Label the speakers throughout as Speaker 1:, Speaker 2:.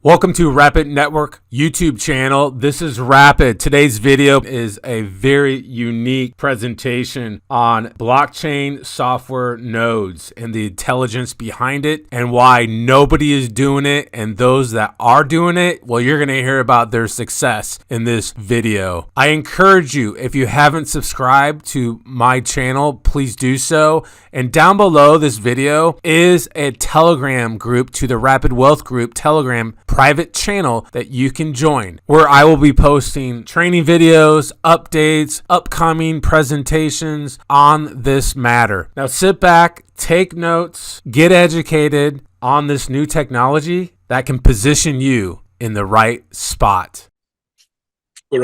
Speaker 1: Welcome to Rapid Network YouTube channel. This is Rapid. Today's video is a very unique presentation on blockchain software nodes and the intelligence behind it and why nobody is doing it, and those that are doing it, well, you're going to hear about their success in this video. I encourage you, if you haven't subscribed to my channel, please do so. And down below this video is a Telegram group to the Rapid Wealth Group Telegram private channel that you can join, where I will be posting training videos, updates, upcoming presentations on this matter. Now sit back, take notes, get educated on this new technology that can position you in the right spot.
Speaker 2: All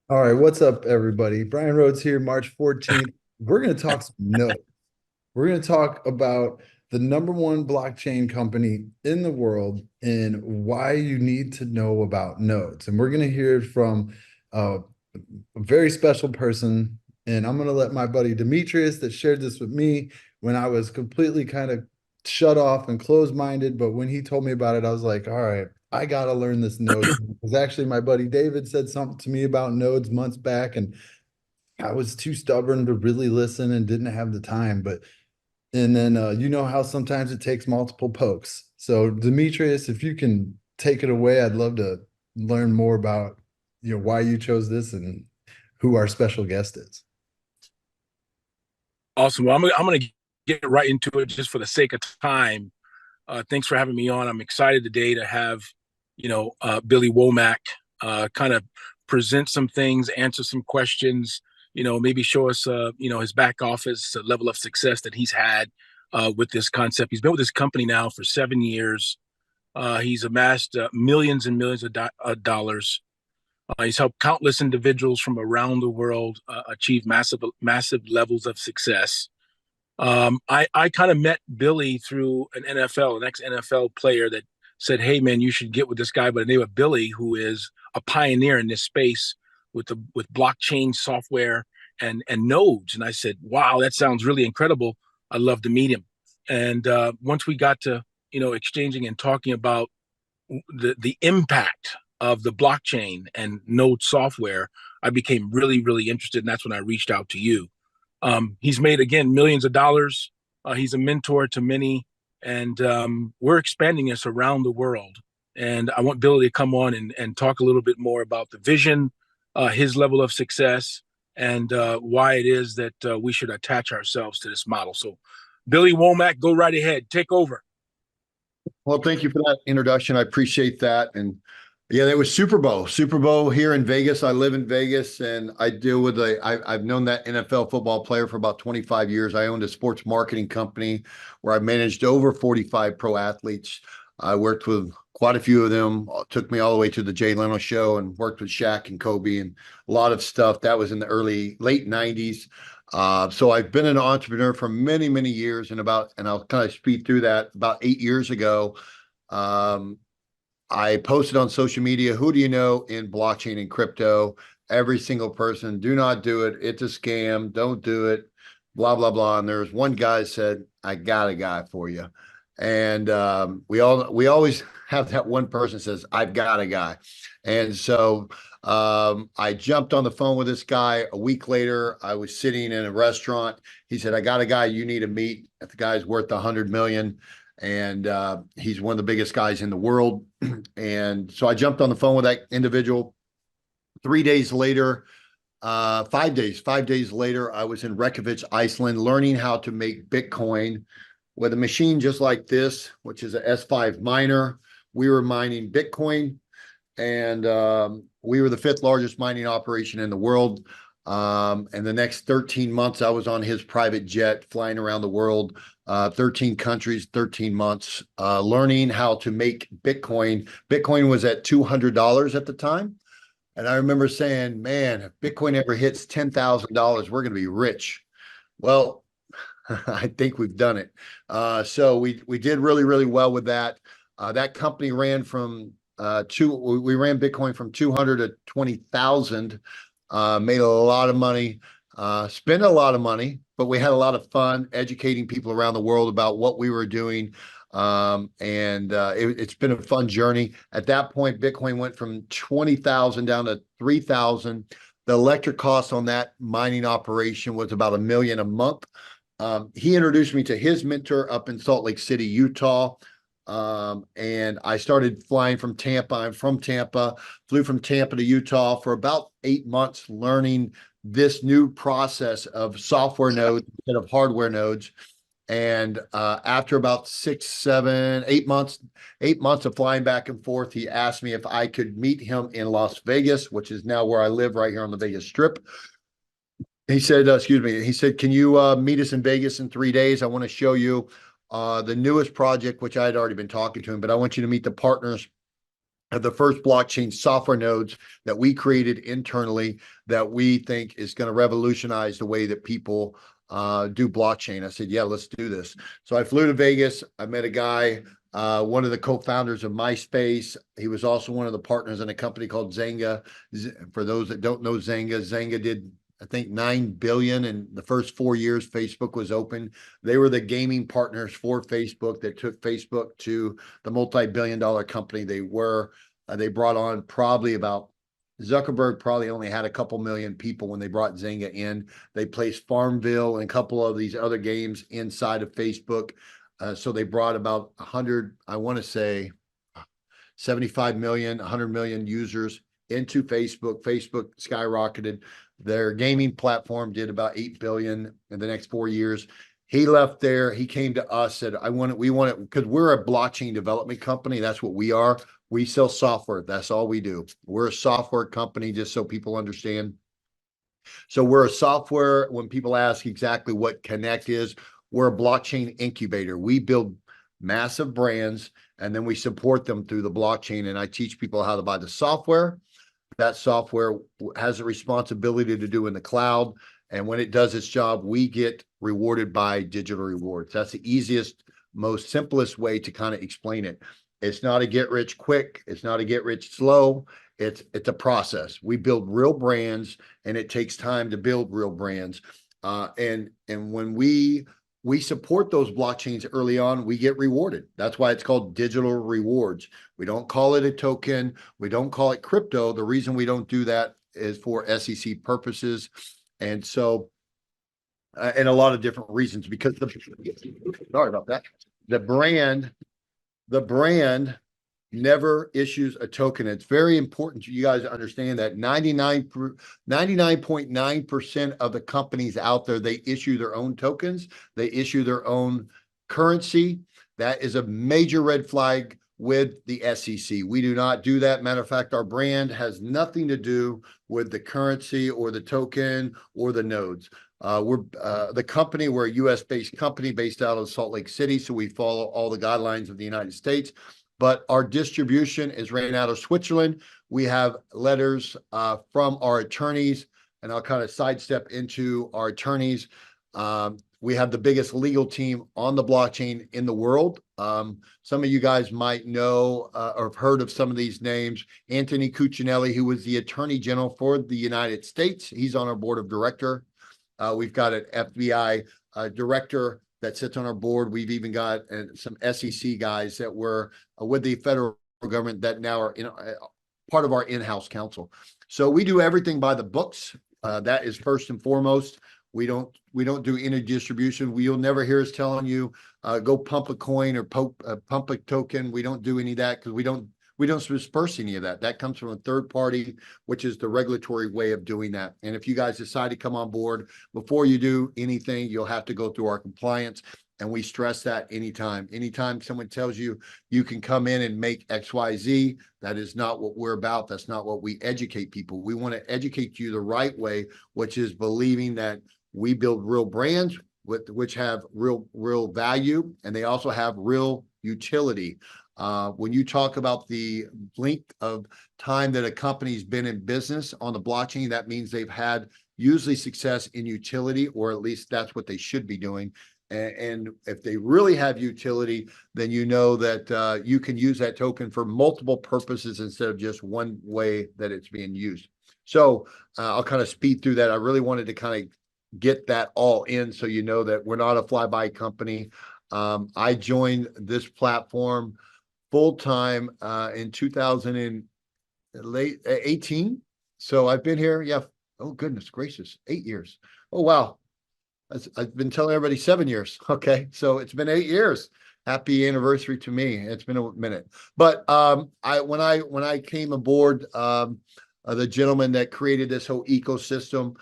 Speaker 3: right, what's up, everybody? Brian Rhodes here, March 14th. We're going to talk some nodes. We're going to talk about the #1 blockchain company in the world and why you need to know about nodes. And we're going to hear from a very special person. And I'm going to let my buddy Demetrius, that shared this with me when I was completely kind of shut off and closed-minded. But when he told me about it, I was like, all right, I got to learn this node. Because actually my buddy David said something to me about nodes months back, and I was too stubborn to really listen and didn't have the time. And then you know how sometimes it takes multiple pokes. So Demetrius, if you can take it away, I'd love to learn more about why you chose this and who our special guest is.
Speaker 2: Awesome. Well, I'm going to get right into it just for the sake of time. Thanks for having me on. I'm excited today to have Billy Womack kind of present some things, answer some questions. Maybe show us, his back office level of success that he's had with this concept. He's been with this company now for 7 years. He's amassed millions and millions of dollars. He's helped countless individuals from around the world achieve massive levels of success. I kind of met Billy through an ex-NFL player that said, "Hey, man, you should get with this guy by the name of Billy, who is a pioneer in this space with blockchain software and nodes." And I said, "Wow, that sounds really incredible. I'd love to meet him." And once we got to exchanging and talking about the impact of the blockchain and node software, I became really, really interested, and that's when I reached out to you. He's made, again, millions of dollars. He's a mentor to many, and we're expanding this around the world. And I want Billy to come on and talk a little bit more about the vision, his level of success, and why it is that we should attach ourselves to this model. So Billy Womack, go right ahead. Take over.
Speaker 4: Well, thank you for that introduction. I appreciate that. And yeah, it was Super Bowl here in Vegas. I live in Vegas, and I deal with I've known that NFL football player for about 25 years. I owned a sports marketing company where I managed over 45 pro athletes. I worked with quite a few of them. Took me all the way to the Jay Leno show and worked with Shaq and Kobe and a lot of stuff. That was in the late 90s. So I've been an entrepreneur for many, many years, and I'll kind of speed through that. About 8 years ago, I posted on social media, who do you know in blockchain and crypto? Every single person, do not do it. It's a scam. Don't do it. Blah, blah, blah. And there was one guy said, I got a guy for you. And we always have that one person says, I've got a guy. And so I jumped on the phone with this guy. A week later, I was sitting in a restaurant. He said, I got a guy you need to meet. The guy's worth 100 million. And he's one of the biggest guys in the world. And so I jumped on the phone with that individual. 3 days later, 5 days later, I was in Reykjavik, Iceland, learning how to make Bitcoin with a machine just like this, which is a S5 miner. We were mining Bitcoin, and we were the 5th largest mining operation in the world. And the next 13 months, I was on his private jet flying around the world, 13 countries, 13 months, learning how to make Bitcoin. Bitcoin was at $200 at the time. And I remember saying, man, if Bitcoin ever hits $10,000, we're going to be rich. Well, I think we've done it. So we did really, really well with that. That company ran from we ran Bitcoin from 200 to 20,000. Made a lot of money, spent a lot of money, but we had a lot of fun educating people around the world about what we were doing. It's been a fun journey. At that point, Bitcoin went from 20,000 down to 3,000. The electric cost on that mining operation was about $1 million a month. He introduced me to his mentor up in Salt Lake City, Utah. And I started flying from Tampa. I'm from Tampa, flew from Tampa to Utah for about 8 months, learning this new process of software nodes instead of hardware nodes. And after about 6, 7, 8 months, 8 months of flying back and forth, he asked me if I could meet him in Las Vegas, which is now where I live, right here on the Vegas Strip. He said, excuse me, he said, can you meet us in Vegas in 3 days? I want to show you the newest project, which I had already been talking to him, but I want you to meet the partners of the first blockchain software nodes that we created internally that we think is going to revolutionize the way that people do blockchain. I said, yeah, let's do this. So I flew to Vegas. I met a guy, one of the co-founders of MySpace. He was also one of the partners in a company called Zynga. For those that don't know Zynga, Zynga did, I think, 9 billion in the first 4 years Facebook was open. They were the gaming partners for Facebook that took Facebook to the multi-billion-dollar company they were. They brought on probably about, Zuckerberg probably only had a couple million people when they brought Zynga in. They placed Farmville and a couple of these other games inside of Facebook. So they brought about 100, I want to say 75 million, 100 million users into Facebook. Facebook skyrocketed. Their gaming platform did about 8 billion in the next 4 years. He left there. He came to us, said, we want it, because we're a blockchain development company. That's what we are. We sell software. That's all we do. We're a software company, just so people understand. So we're a software. When people ask exactly what Connect is, we're a blockchain incubator. We build massive brands, and then we support them through the blockchain. And I teach people how to buy the software. That software has a responsibility to do in the cloud. And when it does its job, we get rewarded by digital rewards. That's the easiest, most simplest way to kind of explain it. It's not a get rich quick. It's not a get rich slow. It's a process. We build real brands, and it takes time to build real brands. And when we support those blockchains early on, we get rewarded. That's why it's called digital rewards. We don't call it a token. We don't call it crypto. The reason we don't do that is for SEC purposes. And so, and a lot of different reasons, because sorry about that. The brand never issues a token. It's very important to you guys to understand that 99.9% of the companies out there, they issue their own tokens. They issue their own currency. That is a major red flag with the SEC. We do not do that. Matter of fact, our brand has nothing to do with the currency or the token or the nodes. We're the company, we're a US-based company based out of Salt Lake City, so we follow all the guidelines of the United States. But our distribution is ran out of Switzerland. We have letters from our attorneys, and I'll kind of sidestep into our attorneys. We have the biggest legal team on the blockchain in the world. Some of you guys might know or have heard of some of these names. Anthony Cuccinelli, who was the Attorney General for the United States. He's on our board of director. We've got an FBI director that sits on our board. We've even got some SEC guys that were with the federal government that now are part of our in-house counsel. So we do everything by the books. That is first and foremost. We don't do any distribution. You'll never hear us telling you go pump a coin or pump a token. We don't do any of that, because we don't disperse any of that. That comes from a third party, which is the regulatory way of doing that. And if you guys decide to come on board, before you do anything, you'll have to go through our compliance. And we stress that anytime. Anytime someone tells you you can come in and make XYZ, that is not what we're about. That's not what we educate people. We want to educate you the right way, which is believing that we build real brands which have real value, and they also have real utility. When you talk about the length of time that a company's been in business on the blockchain, that means they've had usually success in utility, or at least that's what they should be doing. And if they really have utility, then you know that you can use that token for multiple purposes instead of just one way that it's being used. So I'll kind of speed through that. I really wanted to kind of get that all in, so you know that we're not a flyby company. I joined this platform full-time in 2018. So I've been here, yeah. Oh, goodness gracious, 8 years. Oh, wow. I've been telling everybody 7 years. Okay, so it's been 8 years. Happy anniversary to me. It's been a minute, but when I came aboard, the gentleman that created this whole ecosystem,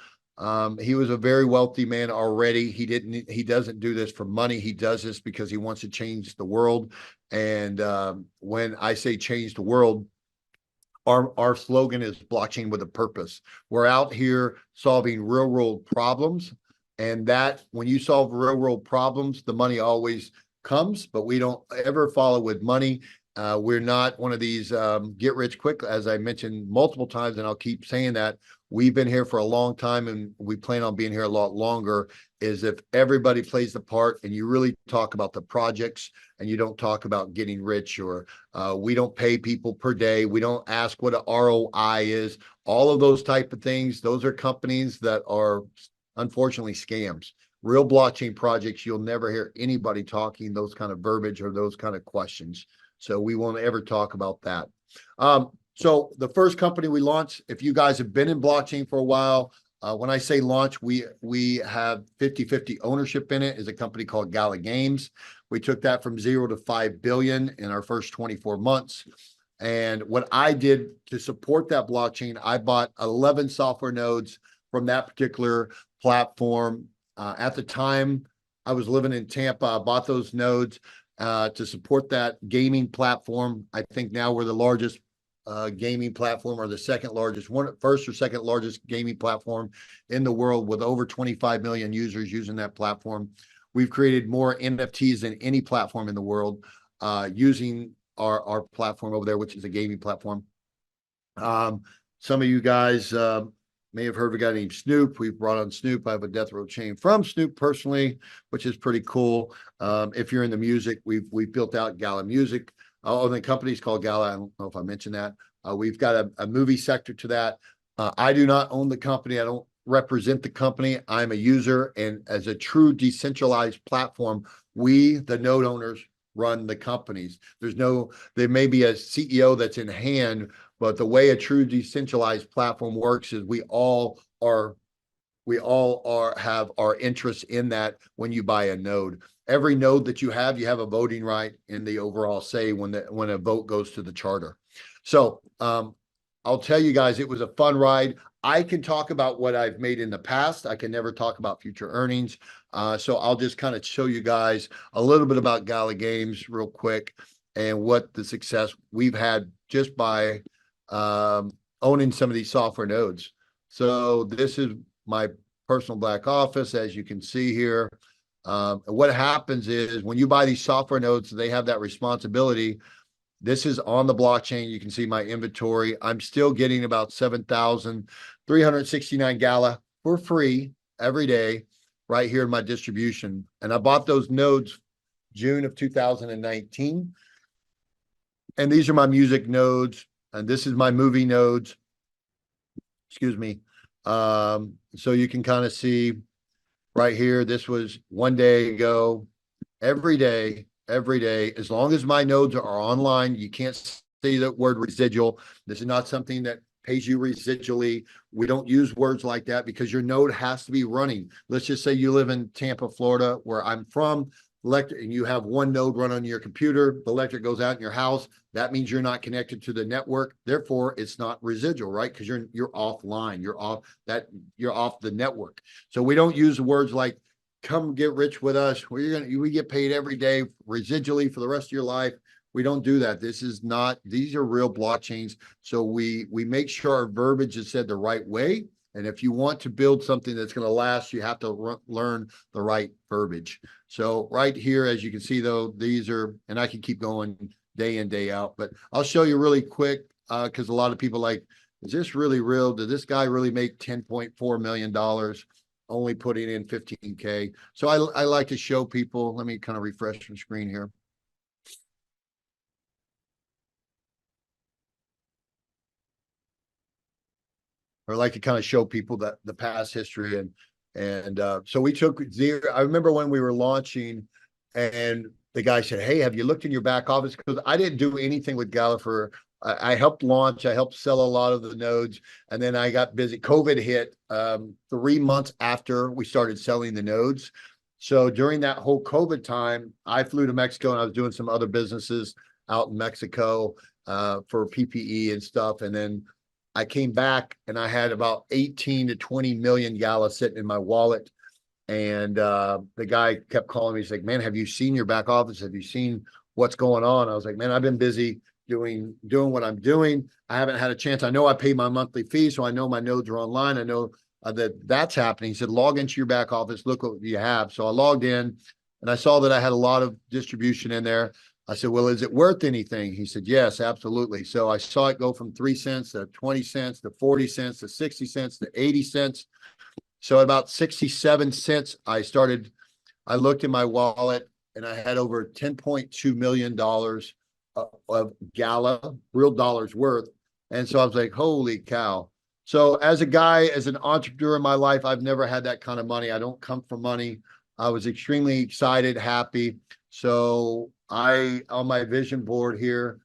Speaker 4: he was a very wealthy man already. He doesn't do this for money. He does this because he wants to change the world. And when I say change the world, our slogan is blockchain with a purpose. We're out here solving real world problems. And that when you solve real world problems, the money always comes, but we don't ever follow with money. We're not one of these get rich quick, as I mentioned multiple times, and I'll keep saying that. We've been here for a long time and we plan on being here a lot longer. Is if everybody plays the part and you really talk about the projects and you don't talk about getting rich, or we don't pay people per day. We don't ask what an ROI is. All of those type of things, those are companies that are unfortunately scams. Real blockchain projects, you'll never hear anybody talking those kind of verbiage or those kind of questions. So we won't ever talk about that. So the first company we launched, if you guys have been in blockchain for a while, when I say launch, we have 50-50 ownership in it, is a company called Gala Games. We took that from 0 to 5 billion in our first 24 months. And what I did to support that blockchain, I bought 11 software nodes from that particular platform. At the time, I was living in Tampa. I bought those nodes to support that gaming platform. I think now we're the largest gaming platform, or the second largest, first or second largest gaming platform in the world, with over 25 million users using that platform. We've created more NFTs than any platform in the world using our platform over there, which is a gaming platform. Some of you guys may have heard of a guy named Snoop. We've brought on Snoop. I have a Death Row chain from Snoop personally, which is pretty cool. If you're in the music, we've built out Gala Music. Oh, the company's called Gala. I don't know if I mentioned that. We've got a movie sector to that. I do not own the company. I don't represent the company. I'm a user, and as a true decentralized platform, we, the node owners, run the companies. There may be a CEO that's in hand, but the way a true decentralized platform works is we all have our interests in that. When you buy a node, every node that you have a voting right in the overall say when a vote goes to the charter. So I'll tell you guys, it was a fun ride. I can talk about what I've made in the past. I can never talk about future earnings. So I'll just kind of show you guys a little bit about Gala Games real quick and what the success we've had just by owning some of these software nodes. So this is my personal back office, as you can see here. What happens is when you buy these software nodes, they have that responsibility. This is on the blockchain. You can see my inventory. I'm still getting about 7,369 Gala for free every day right here in my distribution. And I bought those nodes June of 2019. And these are my music nodes. And this is my movie nodes. Excuse me. So you can kind of see right here, this was 1 day ago. Every day, as long as my nodes are online, you can't say the word residual. This is not something that pays you residually. We don't use words like that because your node has to be running. Let's just say you live in Tampa, Florida, where I'm from, and you have one node run on your computer, the electric goes out in your house. That means you're not connected to the network. Therefore, it's not residual, right? Because you're offline. You're off the network. So we don't use words like come get rich with us. We get paid every day residually for the rest of your life. We don't do that. These are real blockchains. So we make sure our verbiage is said the right way. And if you want to build something that's going to last, you have to learn the right verbiage. So right here, as you can see, though, these are, and I can keep going day in, day out, but I'll show you really quick because a lot of people like, is this really real? Did this guy really make $10.4 million only putting in 15K? So I like to show people, let me kind of refresh the screen here. Or I like to kind of show people that the past history and so we took zero. I remember when we were launching And the guy said, "Hey, have you looked in your back office?" Because I didn't do anything with Gala for, I helped launch, I helped sell a lot of the nodes, and then I got busy. COVID hit 3 months after we started selling the nodes. So during that whole COVID time, I flew to Mexico and I was doing some other businesses out in Mexico for PPE and stuff. And then I came back and I had about 18 to 20 million Gala sitting in my wallet. And the guy kept calling me. He's like, "Man, have you seen your back office? Have you seen what's going on?" I was like, "Man, I've been busy doing what I'm doing. I haven't had a chance. I know I pay my monthly fee, so I know my nodes are online. I know that's happening." He said, "Log into your back office. Look what you have." So I logged in, and I saw that I had a lot of distribution in there. I said, "Well, is it worth anything?" He said, "Yes, absolutely." So I saw it go from 3 cents to 20 cents to 40 cents to 60 cents to 80 cents. So at about 67 cents, I looked in my wallet and I had over $10.2 million of Gala, real dollars worth. And so I was like, holy cow. So as a guy, as an entrepreneur in my life, I've never had that kind of money. I don't come from money. I was extremely excited, happy. So on my vision board here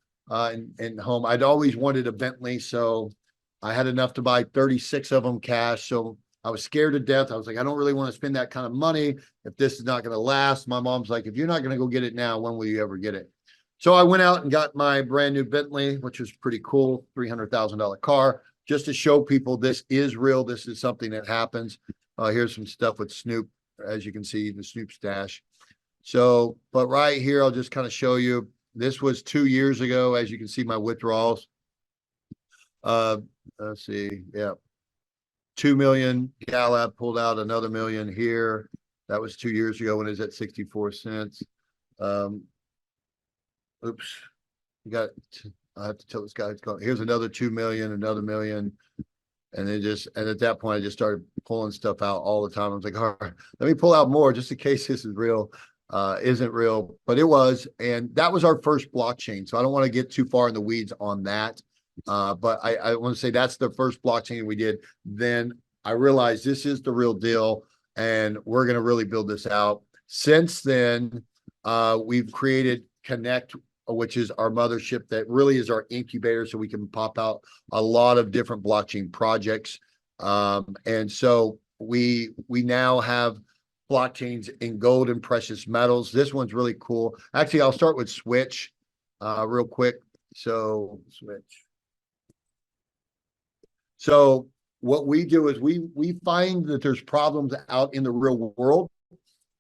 Speaker 4: in home, I'd always wanted a Bentley. So I had enough to buy 36 of them cash. So I was scared to death. I was like, I don't really want to spend that kind of money if this is not going to last. My mom's like, "If you're not going to go get it now, when will you ever get it?" So I went out and got my brand new Bentley, which was pretty cool, $300,000 car, just to show people this is real. This is something that happens. Here's some stuff with Snoop, as you can see, the Snoop stash. So, but right here, I'll just kind of show you. This was 2 years ago. As you can see, my withdrawals. Let's see. Yeah. 2 million. Gala pulled out another million here. That was 2 years ago when it was at 64 cents. Oops. I have to tell this guy, here's another 2 million, another million. And at that point, I just started pulling stuff out all the time. I was like, all right, let me pull out more just in case this is real. Isn't real, but it was. And that was our first blockchain. So I don't want to get too far in the weeds on that. But I want to say that's the first blockchain we did. Then I realized this is the real deal, and we're going to really build this out. Since then, we've created Connect, which is our mothership that really is our incubator, so we can pop out a lot of different blockchain projects. And so we now have blockchains in gold and precious metals. This one's really cool. Actually, I'll start with Switch real quick. So Switch. So what we do is we find that there's problems out in the real world,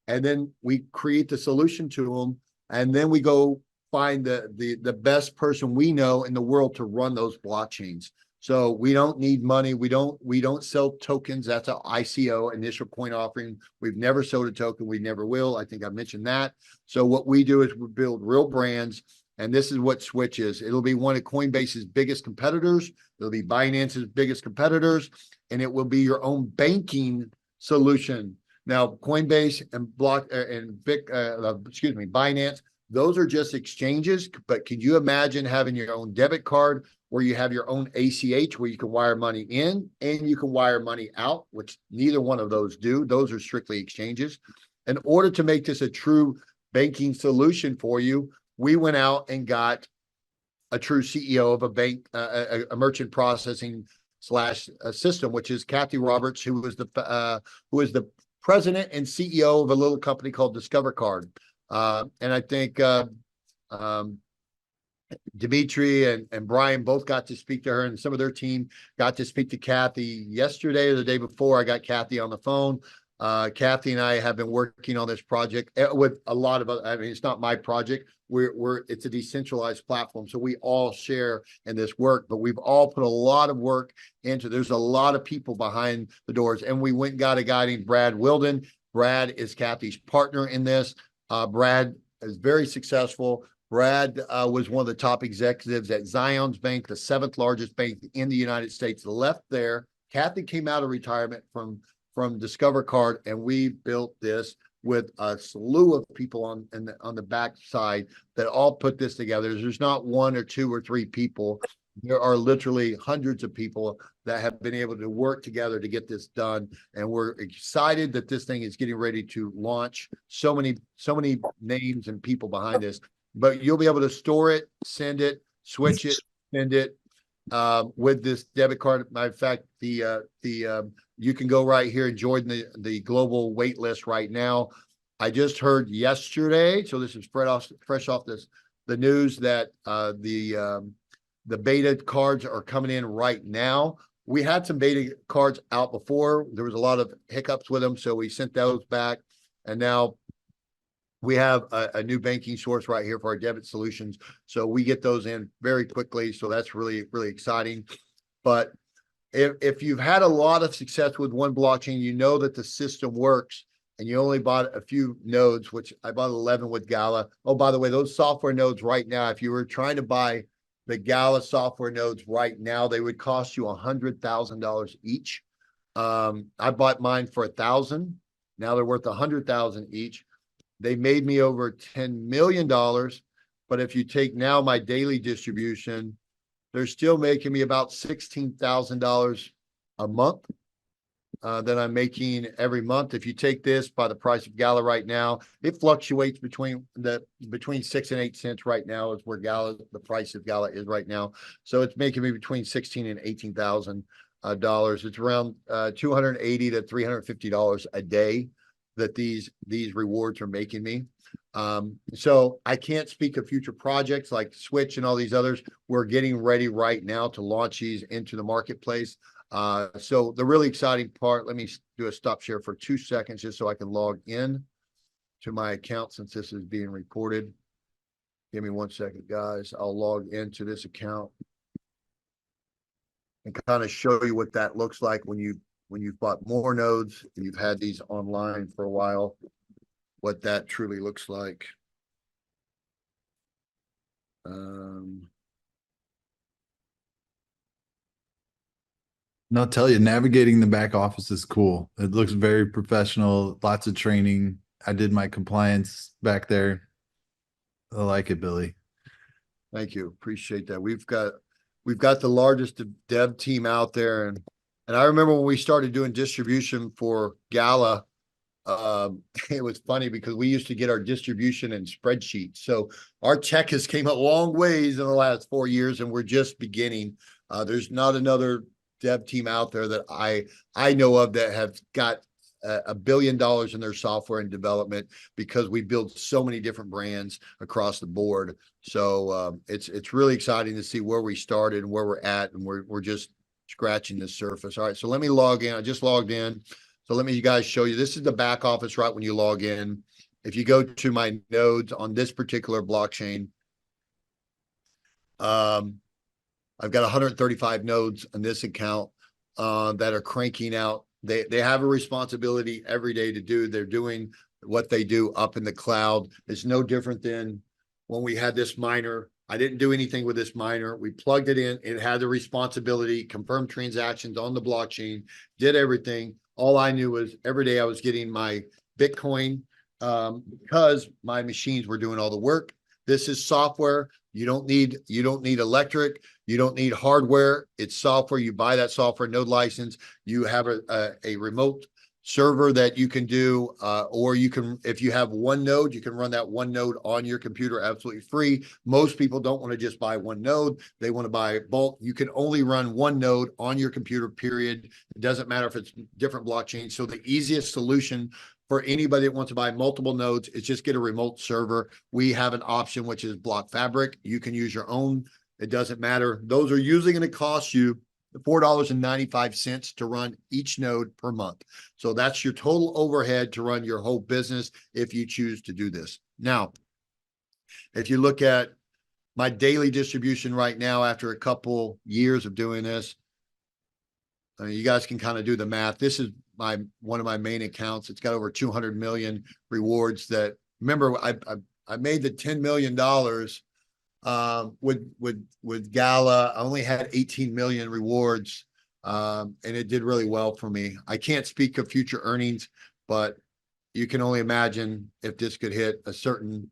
Speaker 4: and then we create the solution to them, and then we go find the best person we know in the world to run those blockchains. So we don't need money. We don't sell tokens. That's an ICO, initial coin offering. We've never sold a token. We never will. I think I mentioned that. So what we do is we build real brands. And this is what Switch is. It'll be one of Coinbase's biggest competitors. It'll be Binance's biggest competitors, and it will be your own banking solution. Now, Coinbase and Binance, those are just exchanges. But can you imagine having your own debit card where you have your own ACH where you can wire money in and you can wire money out, which neither one of those do. Those are strictly exchanges. In order to make this a true banking solution for you, we went out and got a true CEO of a bank, a merchant processing slash system, which is Kathy Roberts, who was the president and CEO of a little company called Discover Card. And I think Dimitri and Brian both got to speak to her, and some of their team got to speak to Kathy yesterday or the day before. I got Kathy on the phone. Kathy and I have been working on this project with a lot of, I mean, it's not my project. It's a decentralized platform. So we all share in this work, but we've all put a lot of work into, there's a lot of people behind the doors. And we went and got a guy named Brad Wilden. Brad is Kathy's partner in this. Brad is very successful. Brad was one of the top executives at Zions Bank, the 7th largest bank in the United States, left there. Kathy came out of retirement from Discover Card, and we built this with a slew of people on the back side that all put this together. There's not one or two or three people There are literally hundreds of people that have been able to work together to get this done. And we're excited that this thing is getting ready to launch. So many names and people behind this, but you'll be able to store it, send it, switch it, send it, with this debit card. Matter of fact, you can go right here and join the global wait list right now. I just heard yesterday, so this is fresh off the news, that the beta cards are coming in right now. We had some beta cards out before. There was a lot of hiccups with them, so we sent those back. And now we have a new banking source right here for our debit solutions. So we get those in very quickly. So that's really, really exciting. But if you've had a lot of success with one blockchain, you know that the system works, and you only bought a few nodes, which I bought 11 with Gala. Oh, by the way, those software nodes right now, if you were trying to buy the Gala software nodes right now, they would cost you $100,000 each. I bought mine for $1,000. Now they're worth $100,000 each. They made me over $10 million. But if you take now my daily distribution, they're still making me about $16,000 a month that I'm making every month. If you take this by the price of Gala right now, it fluctuates between 6 and 8 cents right now is where the price of Gala is right now. So it's making me between $16,000 and $18,000. It's around $280 to $350 a day that these rewards are making me. So I can't speak of future projects like Switch and all these others. We're getting ready right now to launch these into the marketplace. So the really exciting part, let me do a stop share for 2 seconds just so I can log in to my account since this is being recorded. Give me 1 second, guys. I'll log into this account and kind of show you what that looks like when you've bought more nodes and you've had these online for a while, what that truly looks like.
Speaker 3: And I'll tell you, navigating the back office is cool. It looks very professional, lots of training. I did my compliance back there. I like it, Billy.
Speaker 4: Thank you. Appreciate that. We've got the largest dev team out there. And I remember when we started doing distribution for Gala, it was funny because we used to get our distribution in spreadsheets. So our tech has came a long ways in the last 4 years, and we're just beginning. There's not another dev team out there that I know of that have got $1 billion in their software and development, because we build so many different brands across the board. So it's really exciting to see where we started and where we're at, and we're just scratching the surface. All right, so let me log in. I just logged in. So let me you guys show you. This is the back office right when you log in. If you go to my nodes on this particular blockchain, I've got 135 nodes on this account that are cranking out. They have a responsibility every day to do. They're doing what they do up in the cloud. It's no different than when we had this miner. I didn't do anything with this miner. We plugged it in. It had the responsibility, confirmed transactions on the blockchain, did everything. All I knew was every day I was getting my Bitcoin because my machines were doing all the work. This is software. You don't need electric. You don't need hardware. It's software. You buy that software node license. You have a remote server that you can do, or you can, if you have one node, you can run that one node on your computer absolutely free. Most people don't want to just buy one node. They want to buy bulk. You can only run one node on your computer, period. It doesn't matter if it's different blockchains. So the easiest solution for anybody that wants to buy multiple nodes is just get a remote server. We have an option, which is Block Fabric. You can use your own. It doesn't matter. Those are usually going to cost you $4.95 to run each node per month. So that's your total overhead to run your whole business if you choose to do this. Now, if you look at my daily distribution right now, after a couple years of doing this, you guys can kind of do the math. This is one of my main accounts. It's got over 200 million rewards. That, remember, I made the $10 million with Gala. I only had 18 million rewards, and it did really well for me. I can't speak of future earnings, but you can only imagine if this could hit a certain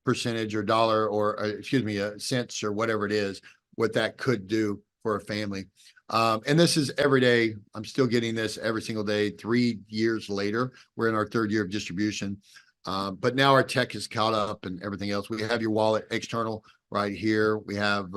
Speaker 4: percentage or dollar, or excuse me, cents or whatever it is, what that could do for a family. And this is every day. I'm still getting this every single day. 3 years later, we're in our 3rd year of distribution. But now our tech is caught up and everything else. We have your wallet external right here. We have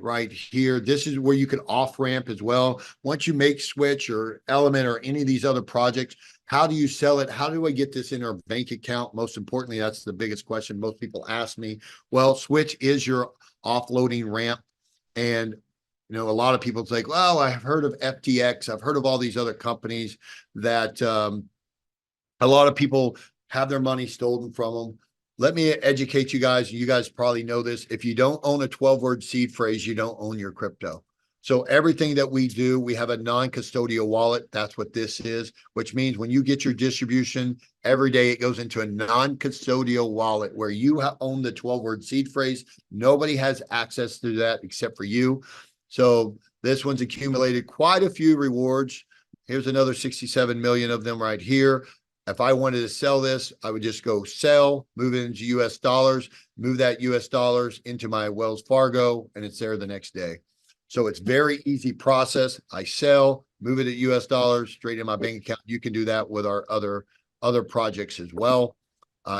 Speaker 4: right here. This is where you can off ramp as well. Once you make Switch or Element or any of these other projects, how do you sell it? How do I get this in our bank account? Most importantly, that's the biggest question most people ask me. Well, Switch is your offloading ramp. And you know, a lot of people say, well, I've heard of FTX. I've heard of all these other companies that a lot of people have their money stolen from them. Let me educate you guys. You guys probably know this. If you don't own a 12-word seed phrase, you don't own your crypto. So everything that we do, we have a non-custodial wallet. That's what this is, which means when you get your distribution every day, it goes into a non-custodial wallet where you own the 12-word seed phrase. Nobody has access to that except for you. So this one's accumulated quite a few rewards. Here's another 67 million of them right here. If I wanted to sell this, I would just go sell, move it into US dollars, move that US dollars into my Wells Fargo, and it's there the next day. So it's very easy process. I sell, move it at US dollars straight in my bank account. You can do that with our other projects as well.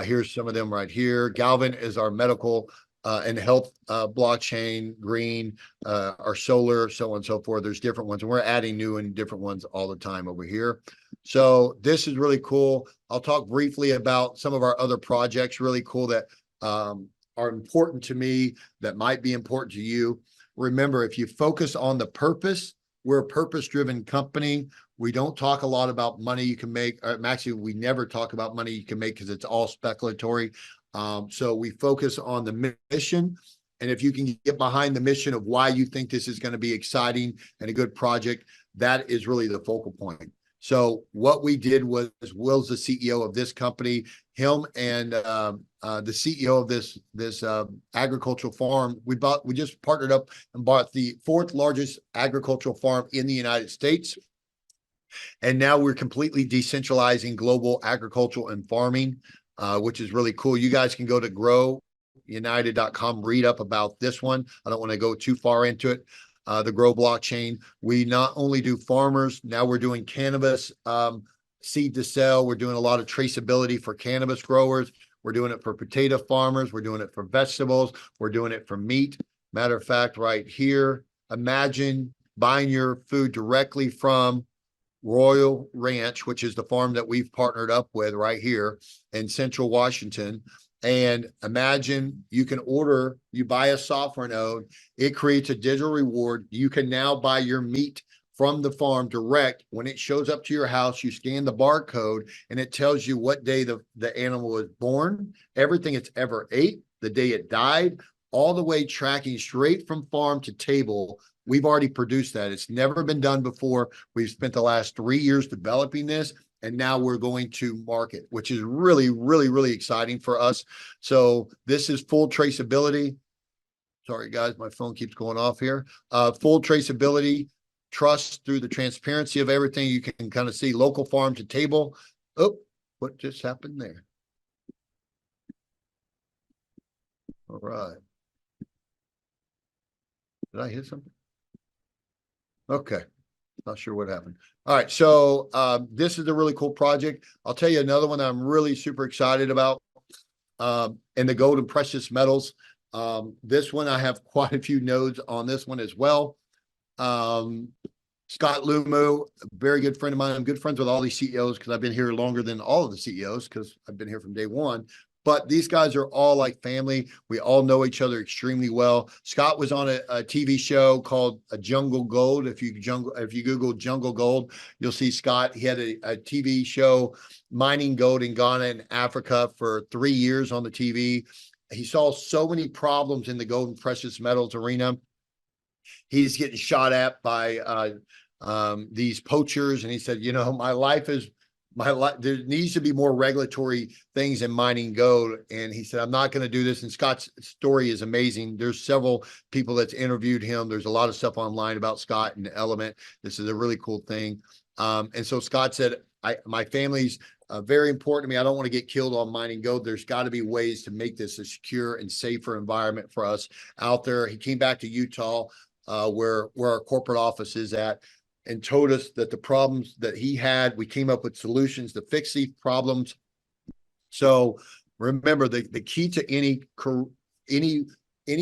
Speaker 4: Here's some of them right here. Galvin is our medical and health blockchain, green, our solar, so on and so forth. There's different ones, and we're adding new and different ones all the time over here. So this is really cool. I'll talk briefly about some of our other projects, really cool that are important to me, that might be important to you. Remember, if you focus on the purpose, we're a purpose-driven company. We don't talk a lot about money you can make. Actually, we never talk about money you can make because it's all speculatory. So we focus on the mission. And if you can get behind the mission of why you think this is going to be exciting and a good project, that is really the focal point. So what we did was, Will's the CEO of this company. Him and the CEO of this agricultural farm, we just partnered up and bought the 4th largest agricultural farm in the United States. And now we're completely decentralizing global agricultural and farming, which is really cool. You guys can go to growunited.com, read up about this one. I don't want to go too far into it. The Grow blockchain. We not only do farmers, now we're doing cannabis seed to sell. We're doing a lot of traceability for cannabis growers. We're doing it for potato farmers. We're doing it for vegetables. We're doing it for meat. Matter of fact, right here, imagine buying your food directly from Royal Ranch, which is the farm that we've partnered up with right here in Central Washington. And imagine you can order, you buy a software node, it creates a digital reward. You can now buy your meat from the farm direct. When it shows up to your house, you scan the barcode and it tells you what day the animal was born, everything it's ever ate, the day it died, all the way tracking straight from farm to table. We've already produced that. It's never been done before. We've spent the last 3 years developing this. And now we're going to market, which is really, really, really exciting for us. So this is full traceability. Sorry, guys, my phone keeps going off here. Full traceability, trust through the transparency of everything. You can kind of see local farm to table. Oh, what just happened there? All right. Did I hit something? Okay. Not sure what happened. All right. So this is a really cool project. I'll tell you another one that I'm really super excited about in the gold and precious metals. This one, I have quite a few nodes on this one as well. Scott Lumo, a very good friend of mine. I'm good friends with all these CEOs because I've been here longer than all of the CEOs because I've been here from day one. But these guys are all like family. We all know each other extremely well. Scott was on a TV show called Jungle Gold. If you Google Jungle Gold, you'll see Scott. He had a TV show mining gold in Ghana and Africa for 3 years on the TV. He saw so many problems in the gold and precious metals arena. He's getting shot at by these poachers. And he said, you know, there needs to be more regulatory things in mining gold. And he said, I'm not going to do this. And Scott's story is amazing. There's several people that's interviewed him. There's a lot of stuff online about Scott and Element. This is a really cool thing. And so Scott said, my family's very important to me. I don't want to get killed on mining gold. There's got to be ways to make this a secure and safer environment for us out there. He came back to Utah, where our corporate office is at, and told us that the problems that he had, we came up with solutions to fix these problems. So remember, the key to any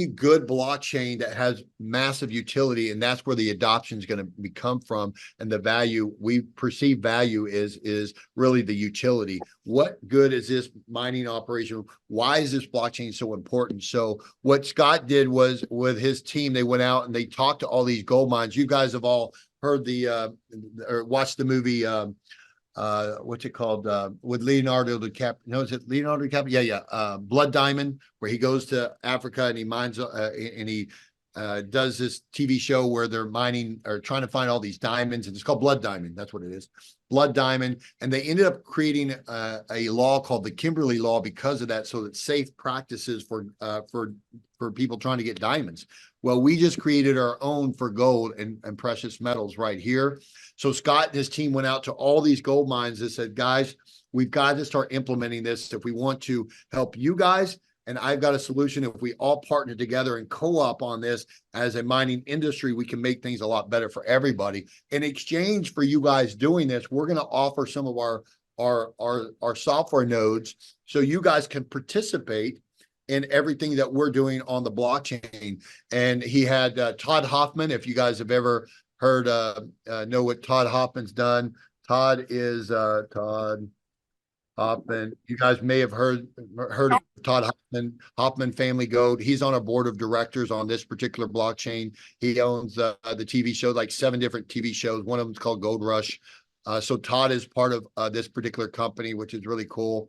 Speaker 4: good blockchain that has massive utility, and that's where the adoption is going to come from, and the value we perceive value is really the utility. What good is this mining operation? Why is this blockchain so important? So what Scott did was, with his team, they went out and they talked to all these gold mines. You guys have all heard or watched the movie, what's it called, with Leonardo DiCaprio? No, is it Leonardo DiCaprio? Yeah. Blood Diamond, where he goes to Africa and he mines, and he does this TV show where they're mining or trying to find all these diamonds, and it's called Blood Diamond. That's what it is, Blood Diamond. And they ended up creating a law called the Kimberley Law because of that, so that safe practices for people trying to get diamonds. Well, we just created our own for gold and precious metals right here. So Scott and his team went out to all these gold mines and said, guys, we've got to start implementing this if we want to help you guys. And I've got a solution. If we all partner together and co-op on this as a mining industry, we can make things a lot better for everybody. In exchange for you guys doing this, we're going to offer some of our software nodes so you guys can participate in everything that we're doing on the blockchain. And he had Todd Hoffman. If you guys have ever heard, know what Todd Hoffman's done. Todd is Todd Hoffman. You guys may have heard of Todd Hoffman Family Gold. He's on a board of directors on this particular blockchain. He owns the TV show, like 7 different TV shows. One of them is called Gold Rush. So Todd is part of this particular company, which is really cool.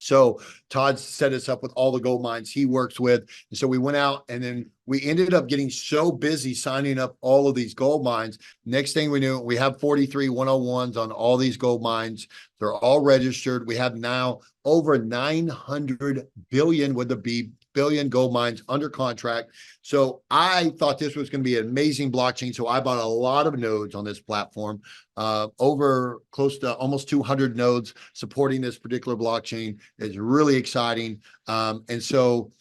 Speaker 4: So Todd set us up with all the gold mines he works with. And so we went out, and then we ended up getting so busy signing up all of these gold mines. Next thing we knew, we have 43 101s on all these gold mines. They're all registered. We have now over 900 billion with the B billion gold mines under contract. So I thought this was going to be an amazing blockchain. So I bought a lot of nodes on this platform, over close to almost 200 nodes supporting this particular blockchain. Is really exciting. And so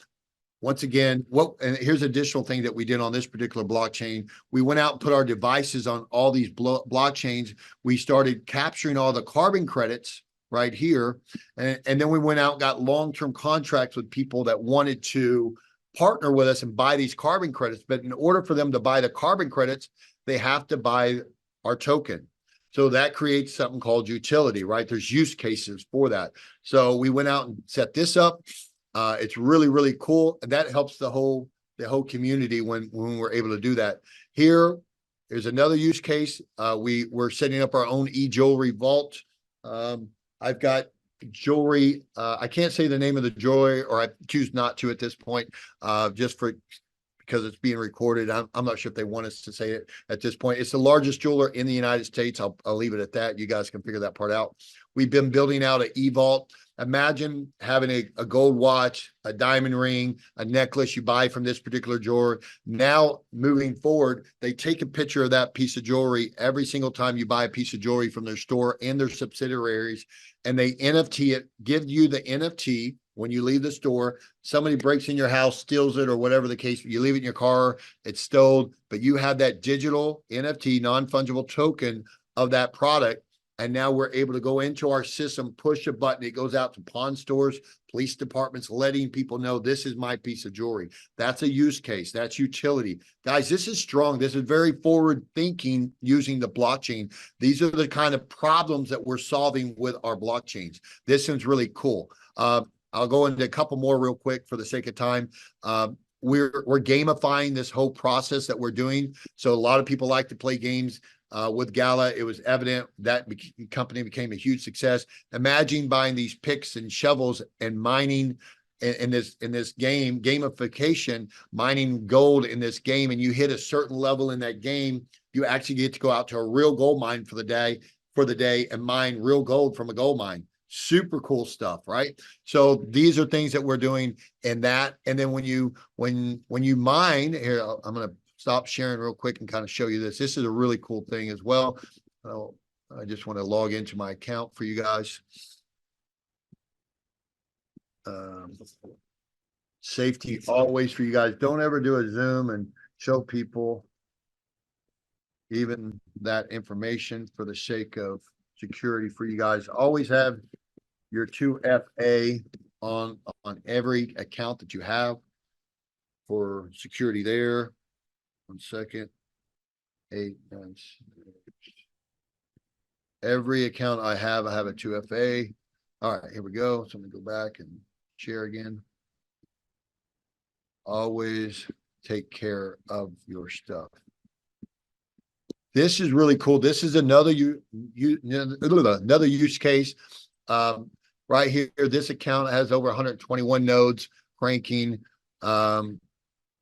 Speaker 4: once again, and here's an additional thing that we did on this particular blockchain. We went out and put our devices on all these blockchains. We started capturing all the carbon credits right here. And then we went out and got long-term contracts with people that wanted to partner with us and buy these carbon credits. But in order for them to buy the carbon credits, they have to buy our token. So that creates something called utility, right? There's use cases for that. So we went out and set this up. It's really, really cool. And that helps the whole community when we're able to do that. Here's another use case. We're setting up our own e-jewelry vault. I've got jewelry. I can't say the name of the jewelry, or I choose not to at this point, because it's being recorded. I'm not sure if they want us to say it at this point. It's the largest jeweler in the United States. I'll leave it at that. You guys can figure that part out. We've been building out an e-vault. Imagine having a gold watch, a diamond ring, a necklace you buy from this particular jeweler. Now, moving forward, they take a picture of that piece of jewelry every single time you buy a piece of jewelry from their store and their subsidiaries, and they NFT it, give you the NFT when you leave the store. Somebody breaks in your house, steals it, or whatever the case, you leave it in your car, it's stolen, but you have that digital NFT, non-fungible token of that product. And now we're able to go into our system, push a button. It goes out to pawn stores, police departments, letting people know this is my piece of jewelry. That's a use case. That's utility. Guys, this is strong. This is very forward thinking using the blockchain. These are the kind of problems that we're solving with our blockchains. This one's really cool. I'll go into a couple more real quick for the sake of time. We're gamifying this whole process that we're doing. So a lot of people like to play games. With Gala, it was evident that company became a huge success. Imagine buying these picks and shovels and mining in this game, gamification, mining gold in this game, and you hit a certain level in that game, you actually get to go out to a real gold mine for the day and mine real gold from a gold mine. Super cool stuff, right? So these are things that we're doing in that. And then when you mine here, I'm going to stop sharing real quick and kind of show you this. This is a really cool thing as well. I just want to log into my account for you guys. Safety always for you guys. Don't ever do a Zoom and show people even that information for the sake of security for you guys. Always have your 2FA on every account that you have for security there. 1 second. 8, 9, every account I have a 2FA. All right, here we go. So I'm gonna go back and share again. Always take care of your stuff. This is really cool. This is another another use case. Right here, this account has over 121 nodes cranking.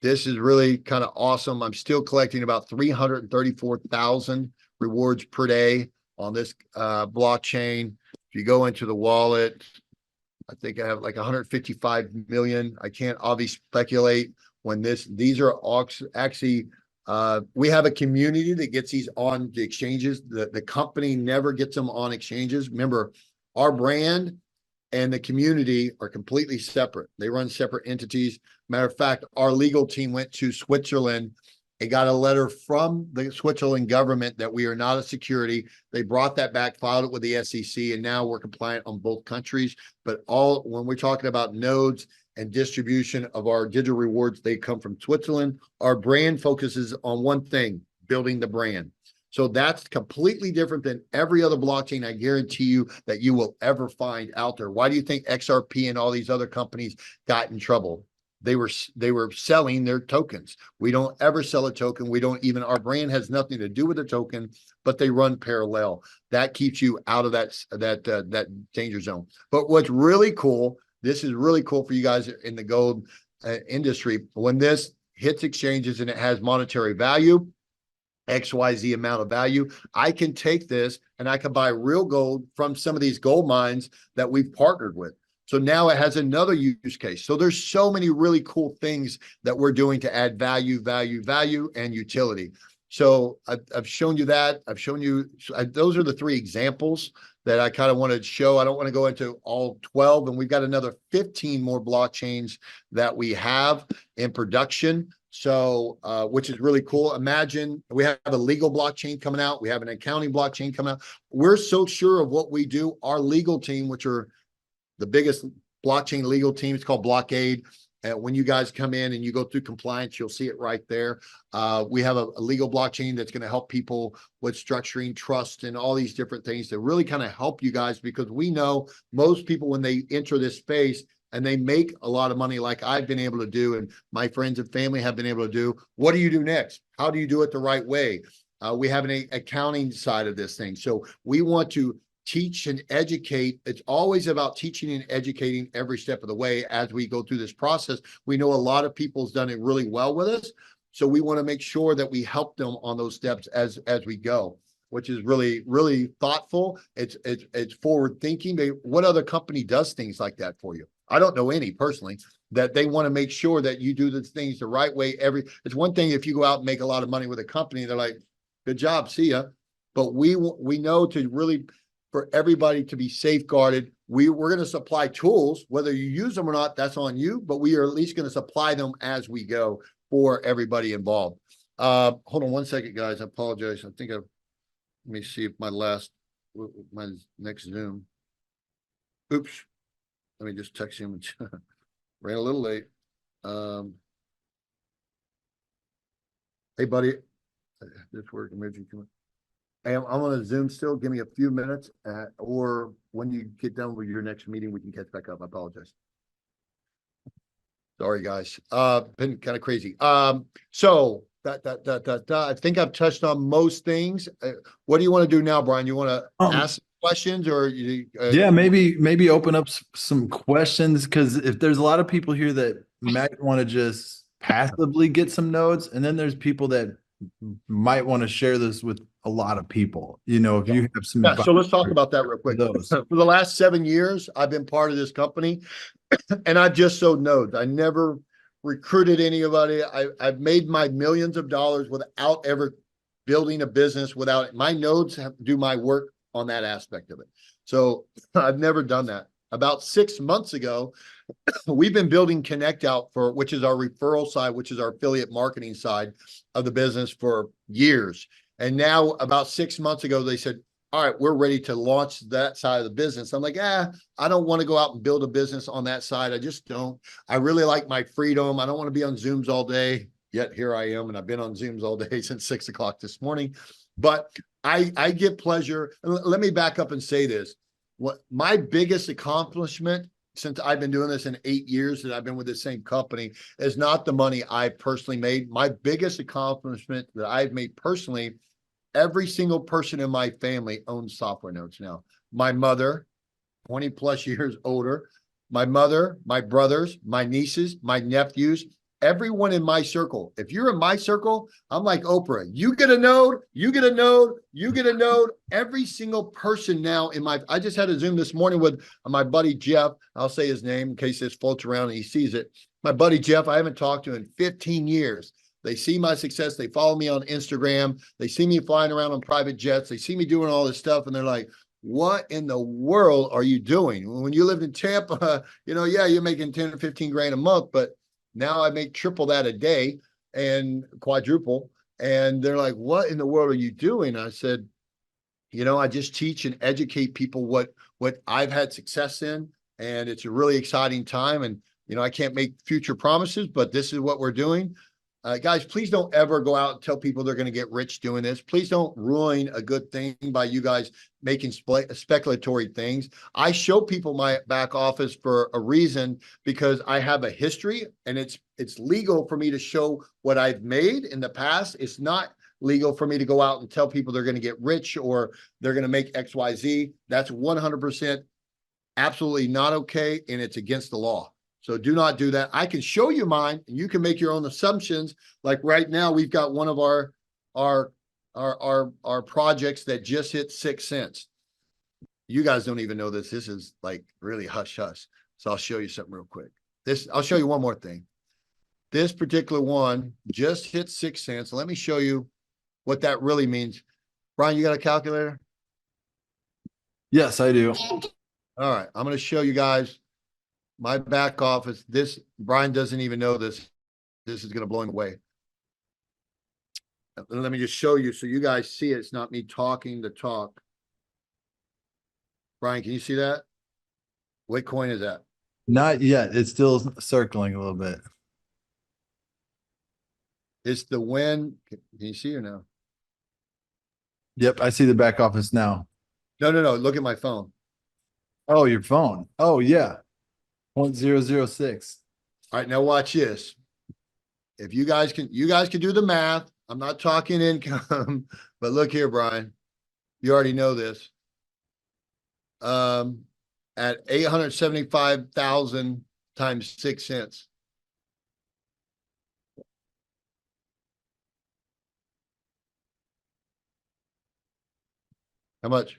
Speaker 4: This is really kind of awesome. I'm still collecting about 334,000 rewards per day on this blockchain. If you go into the wallet, I think I have like 155 million. I can't obviously speculate when these are actually, we have a community that gets these on the exchanges. The company never gets them on exchanges. Remember, our brand and the community are completely separate. They run separate entities. Matter of fact, our legal team went to Switzerland and got a letter from the Switzerland government that we are not a security. They brought that back, filed it with the SEC, and now we're compliant on both countries. But when we're talking about nodes and distribution of our digital rewards, they come from Switzerland. Our brand focuses on one thing, building the brand. So that's completely different than every other blockchain, I guarantee you, that you will ever find out there. Why do you think XRP and all these other companies got in trouble? They were selling their tokens. We don't ever sell a token. We don't even, our brand has nothing to do with the token, but they run parallel. That keeps you out of that danger zone. But what's really cool, this is really cool for you guys in the gold industry. When this hits exchanges and it has monetary value, XYZ amount of value, I can take this and I can buy real gold from some of these gold mines that we've partnered with. So now it has another use case. So there's so many really cool things that we're doing to add value, and utility. So I've shown you that. I've shown you, those are the 3 examples that I kind of want to show. I don't want to go into all 12, and we've got another 15 more blockchains that we have in production. So, which is really cool. Imagine we have a legal blockchain coming out. We have an accounting blockchain coming out. We're so sure of what we do. Our legal team, which are the biggest blockchain legal team, it's called Blockade. When you guys come in and you go through compliance, you'll see it right there. We have a legal blockchain that's going to help people with structuring trust and all these different things to really kind of help you guys, because we know most people, when they enter this space and they make a lot of money like I've been able to do and my friends and family have been able to do, what do you do next? How do you do it the right way? We have an accounting side of this thing. So we want to teach and educate. It's always about teaching and educating every step of the way as we go through this process. We know a lot of people's done it really well with us. So we want to make sure that we help them on those steps as we go, which is really, really thoughtful. It's forward thinking. What other company does things like that for you? I don't know any personally, that they want to make sure that you do the things the right way. It's one thing if you go out and make a lot of money with a company, they're like, good job, see ya. But we know to really, for everybody to be safeguarded, we're going to supply tools, whether you use them or not, that's on you, but we are at least going to supply them as we go for everybody involved. Hold on 1 second, guys. I apologize. I think let me see if my next Zoom. Oops. Let me just text him. Ran a little late. Hey, buddy. This work emergency. I'm on a Zoom still. Give me a few minutes, or when you get done with your next meeting, we can catch back up. I apologize. Sorry, guys. Been kind of crazy. So I think I've touched on most things. What do you want to do now, Brian? You want to ask questions, or
Speaker 3: yeah, maybe open up some questions, because if there's a lot of people here that might want to just passively get some nodes, and then there's people that might want to share this with a lot of people. You know, if you have some
Speaker 4: advice. So let's talk about that real quick.
Speaker 3: For
Speaker 4: the last 7 years, I've been part of this company, and I've just sold nodes. I never recruited anybody. I've made my millions of dollars without ever building a business. Without my nodes do my work on that aspect of it. So I've never done that. About 6 months ago, we've been building Connect Out for, which is our referral side, which is our affiliate marketing side of the business for years. And now about 6 months ago, they said, all right, we're ready to launch that side of the business. I'm like, I don't want to go out and build a business on that side. I just don't. I really like my freedom. I don't want to be on Zooms all day. Yet here I am, and I've been on Zooms all day since 6 o'clock this morning. But I get pleasure. Let me back up and say this. What my biggest accomplishment since I've been doing this in 8 years that I've been with the same company is not the money I personally made. My biggest accomplishment that I've made personally, every single person in my family owns software nodes now. My mother, 20 plus years older, my mother, my brothers, my nieces, my nephews, everyone in my circle. If you're in my circle, I'm like Oprah. You get a node, you get a node, you get a node. Every single person now in my, I just had a Zoom this morning with my buddy Jeff. I'll say his name in case this floats around and he sees it. My buddy Jeff, I haven't talked to in 15 years. They see my success. They follow me on Instagram. They see me flying around on private jets. They see me doing all this stuff. And they're like, what in the world are you doing? When you lived in Tampa, yeah, you're making 10 or 15 grand a month, but now I make triple that a day and quadruple. And they're like, what in the world are you doing? I said, I just teach and educate people what I've had success in. And it's a really exciting time. And, I can't make future promises, but this is what we're doing. Guys, please don't ever go out and tell people they're going to get rich doing this. Please don't ruin a good thing by you guys making speculatory things. I show people my back office for a reason because I have a history and it's legal for me to show what I've made in the past. It's not legal for me to go out and tell people they're going to get rich or they're going to make XYZ. That's 100% absolutely not okay. And it's against the law. So do not do that. I can show you mine and you can make your own assumptions. Like right now, we've got one of our projects that just hit 6 cents. You guys don't even know this. This is like really hush hush. So I'll show you something real quick. I'll show you one more thing. This particular one just hit 6 cents. Let me show you what that really means. Brian, you got a calculator?
Speaker 3: Yes, I do.
Speaker 4: All right. I'm going to show you guys my back office. Brian doesn't even know this. This is going to blow him away. Let me just show you so you guys see it. It's not me talking the talk. Brian, can you see that? What coin is that?
Speaker 3: Not yet. It's still circling a little bit.
Speaker 4: It's the win. Can you see or no?
Speaker 3: Yep, I see the back office now.
Speaker 4: No. Look at my phone.
Speaker 3: Oh, your phone. Oh, yeah. 0.006.
Speaker 4: All right, now watch this. If you guys can do the math. I'm not talking income, but look here, Brian. You already know this. At 875,000 times 6 cents. How much?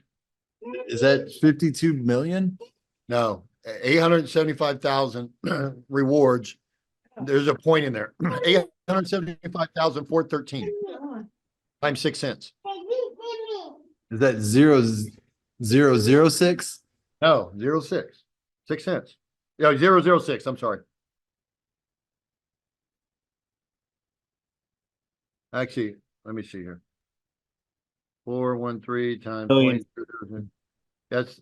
Speaker 3: Is that 52 million?
Speaker 4: No, 875,000 rewards. There's a point in there. 875,413 times 6 cents.
Speaker 3: Is that 0.006?
Speaker 4: No, 06. 6 cents. Yeah, 006. I'm sorry. Actually, let me see here. 413 times 0.0. That's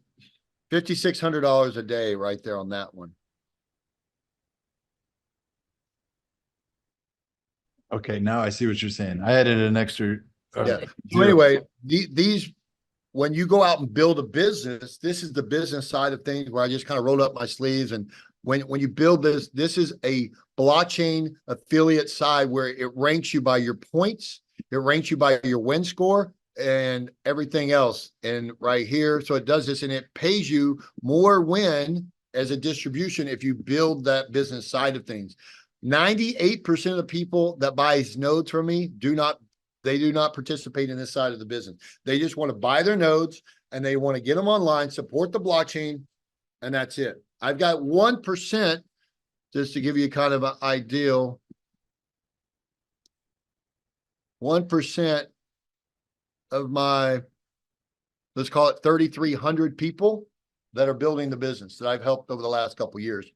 Speaker 4: $5,600 a day right there on that one.
Speaker 3: Okay, now I see what you're saying. I added an extra.
Speaker 4: Yeah. So anyway, these when you go out and build a business, this is the business side of things where I just kind of rolled up my sleeves. And when you build this, this is a blockchain affiliate side where it ranks you by your points, it ranks you by your win score and everything else. And right here, so it does this and it pays you more win as a distribution if you build that business side of things. 98% of the people that buys nodes from me do not participate in this side of the business. They just want to buy their nodes and they want to get them online, support the blockchain, and that's it. I've got 1%, just to give you kind of an ideal, 1% of my, let's call it 3,300 people that are building the business that I've helped over the last couple of years.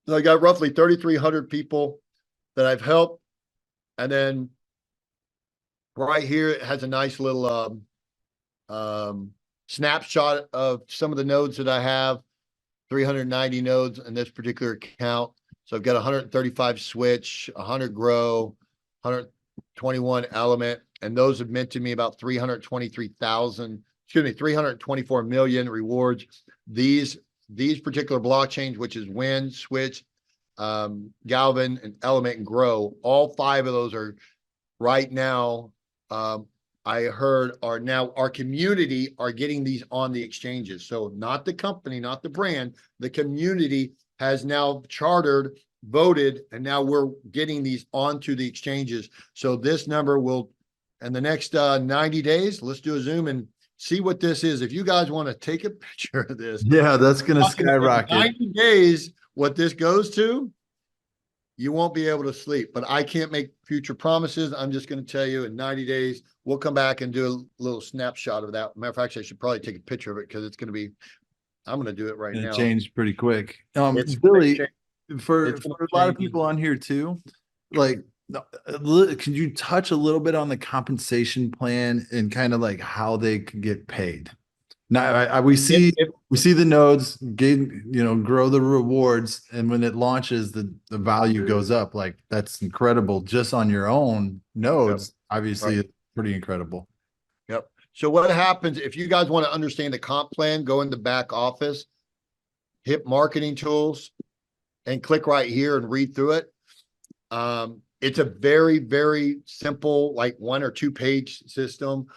Speaker 4: So I got roughly 3,300 people that I've helped. And then right here, it has a nice little snapshot of some of the nodes that I have. 390 nodes in this particular account. So I've got 135 switch, 100 grow, 121 element, and those have minted me about 324 million rewards. These particular blockchains, which is Wind, Switch, Galvin, and Element and Grow, all 5 of those are right now, I heard are now our community are getting these on the exchanges. So not the company, not the brand, the community has now chartered, voted, and now we're getting these onto the exchanges. So this number will, in the next 90 days, let's do a zoom and see what this is. If you guys want to take a picture of this.
Speaker 3: Yeah, that's going to skyrocket.
Speaker 4: 90 days, what this goes to, you won't be able to sleep, but I can't make future promises. I'm just going to tell you in 90 days, we'll come back and do a little snapshot of that. Matter of fact, I should probably take a picture of it because it's going to be, I'm going to do it right now.
Speaker 3: It changed pretty quick.
Speaker 4: It's
Speaker 3: Billy, for
Speaker 4: It's
Speaker 3: a lot of people on here too, like, can you touch a little bit on the compensation plan and kind of like how they can get paid? Now, we see the nodes grow the rewards, and when it launches, the value goes up. Like, that's incredible just on your own nodes. Obviously, it's pretty incredible.
Speaker 4: Yep. So what happens if you guys want to understand the comp plan? Go in the back office, hit marketing tools, and click right here and read through it. It's a very, very simple, like 1 or 2 page system.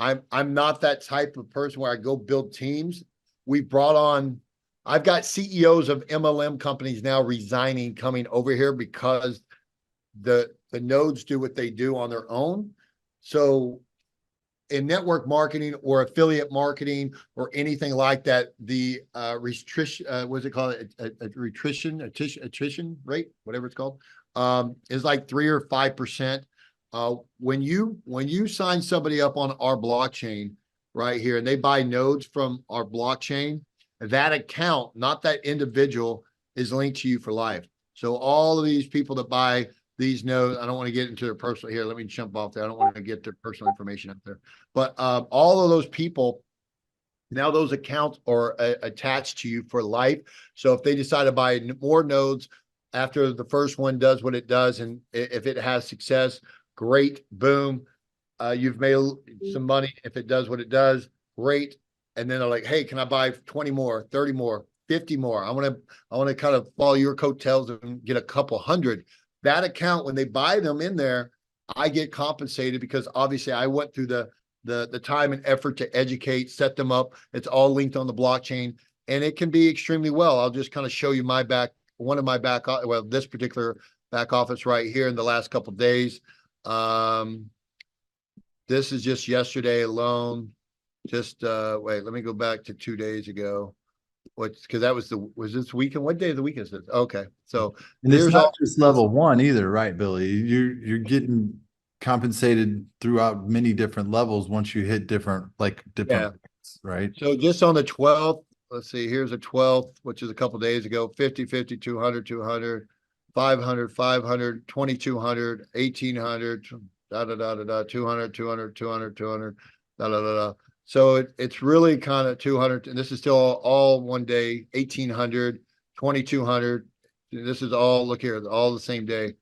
Speaker 4: I'm not that type of person where I go build teams. I've got CEOs of MLM companies now resigning, coming over here because the nodes do what they do on their own. So in network marketing or affiliate marketing or anything like that, the what's it called? Attrition rate, whatever it's called, is like 3 or 5%. When you sign somebody up on our blockchain right here and they buy nodes from our blockchain, that account, not that individual, is linked to you for life. So all of these people that buy these nodes, I don't want to get into their personal here. Let me jump off there. I don't want to get their personal information out there. But all of those people, now those accounts are attached to you for life. So if they decide to buy more nodes after the first one does what it does, and if it has success, great, boom, you've made some money. If it does what it does, great. And then they're like, hey, can I buy 20 more, 30 more, 50 more? I want to kind of follow your coattails and get a couple hundred. That account, when they buy them in there, I get compensated because obviously I went through the time and effort to educate, set them up. It's all linked on the blockchain, and it can be extremely well. I'll just kind of show you this particular back office right here in the last couple of days. This is just yesterday alone. Just wait, let me go back to 2 days ago. Because that was this weekend? What day of the week is this? Okay, so
Speaker 3: and it's not just level 1 either, right, Billy? You're getting compensated throughout many different levels once you hit different rates, right?
Speaker 4: So just on the 12th, let's see, here's a 12th, which is a couple days ago, 50, 50, 200, 200, 500, 500, 2,200, 1,800, 200, 200, 200, 200, So it's really kind of 200, and this is still all one day, 1,800, 2,200. This is all, look here, all the same day.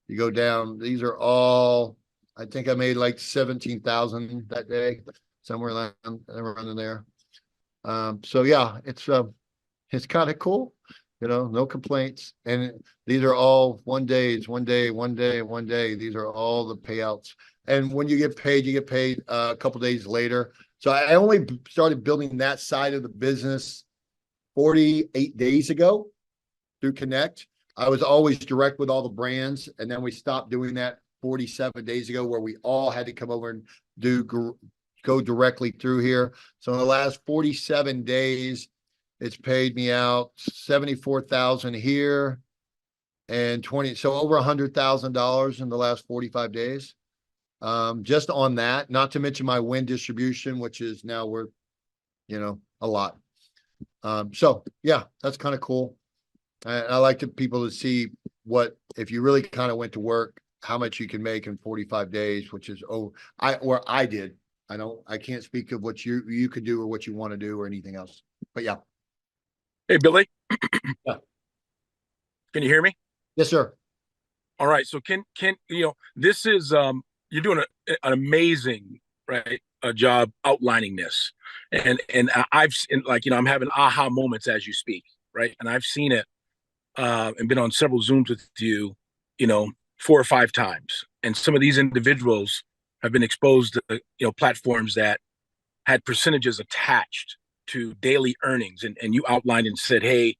Speaker 4: You go down, these are all, I think I made like 17,000 that day, somewhere around in there. So yeah, it's kind of cool, no complaints. And these are all one day. These are all the payouts. And when you get paid a couple days later. So I only started building that side of the business 48 days ago through Connect. I was always direct with all the brands, and then we stopped doing that 47 days ago, where we all had to come over and go directly through here. So in the last 47 days, it's paid me out 74,000 here and so over $100,000 in the last 45 days. just on that, not to mention my win distribution, which is now worth, a lot. So yeah, that's kind of cool. I like people to see what, if you really kind of went to work, how much you can make in 45 days, which is, I did. I can't speak of what you could do or what you want to do or anything else, but yeah.
Speaker 2: Hey, Billy.
Speaker 4: Yeah.
Speaker 2: Can you hear me?
Speaker 4: Yes, sir.
Speaker 2: All right. So this is, you're doing an amazing, right, job outlining this. And I've seen, I'm having aha moments as you speak, right? And I've seen it, and been on several Zooms with you, 4 or 5 times. And some of these individuals have been exposed to, platforms that had percentages attached to daily earnings. And you outlined and said, hey,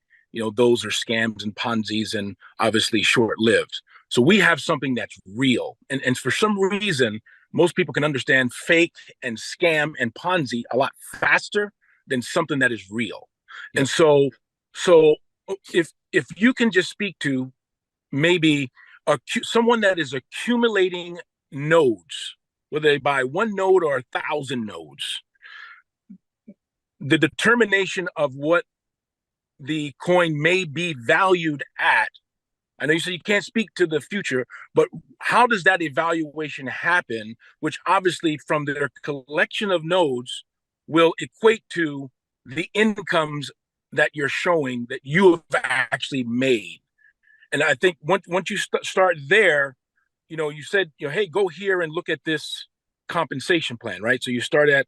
Speaker 2: those are scams and Ponzi's and obviously short lived. So we have something that's real. And for some reason, most people can understand fake and scam and Ponzi a lot faster than something that is real. Yep. And so if you can just speak to maybe someone that is accumulating nodes, whether they buy 1 node or 1,000 nodes, the determination of what the coin may be valued at. I know you said you can't speak to the future, but how does that evaluation happen, which obviously from their collection of nodes will equate to the incomes that you're showing that you have actually made? And I think once you start there, you said, hey, go here and look at this compensation plan, right? So you start at,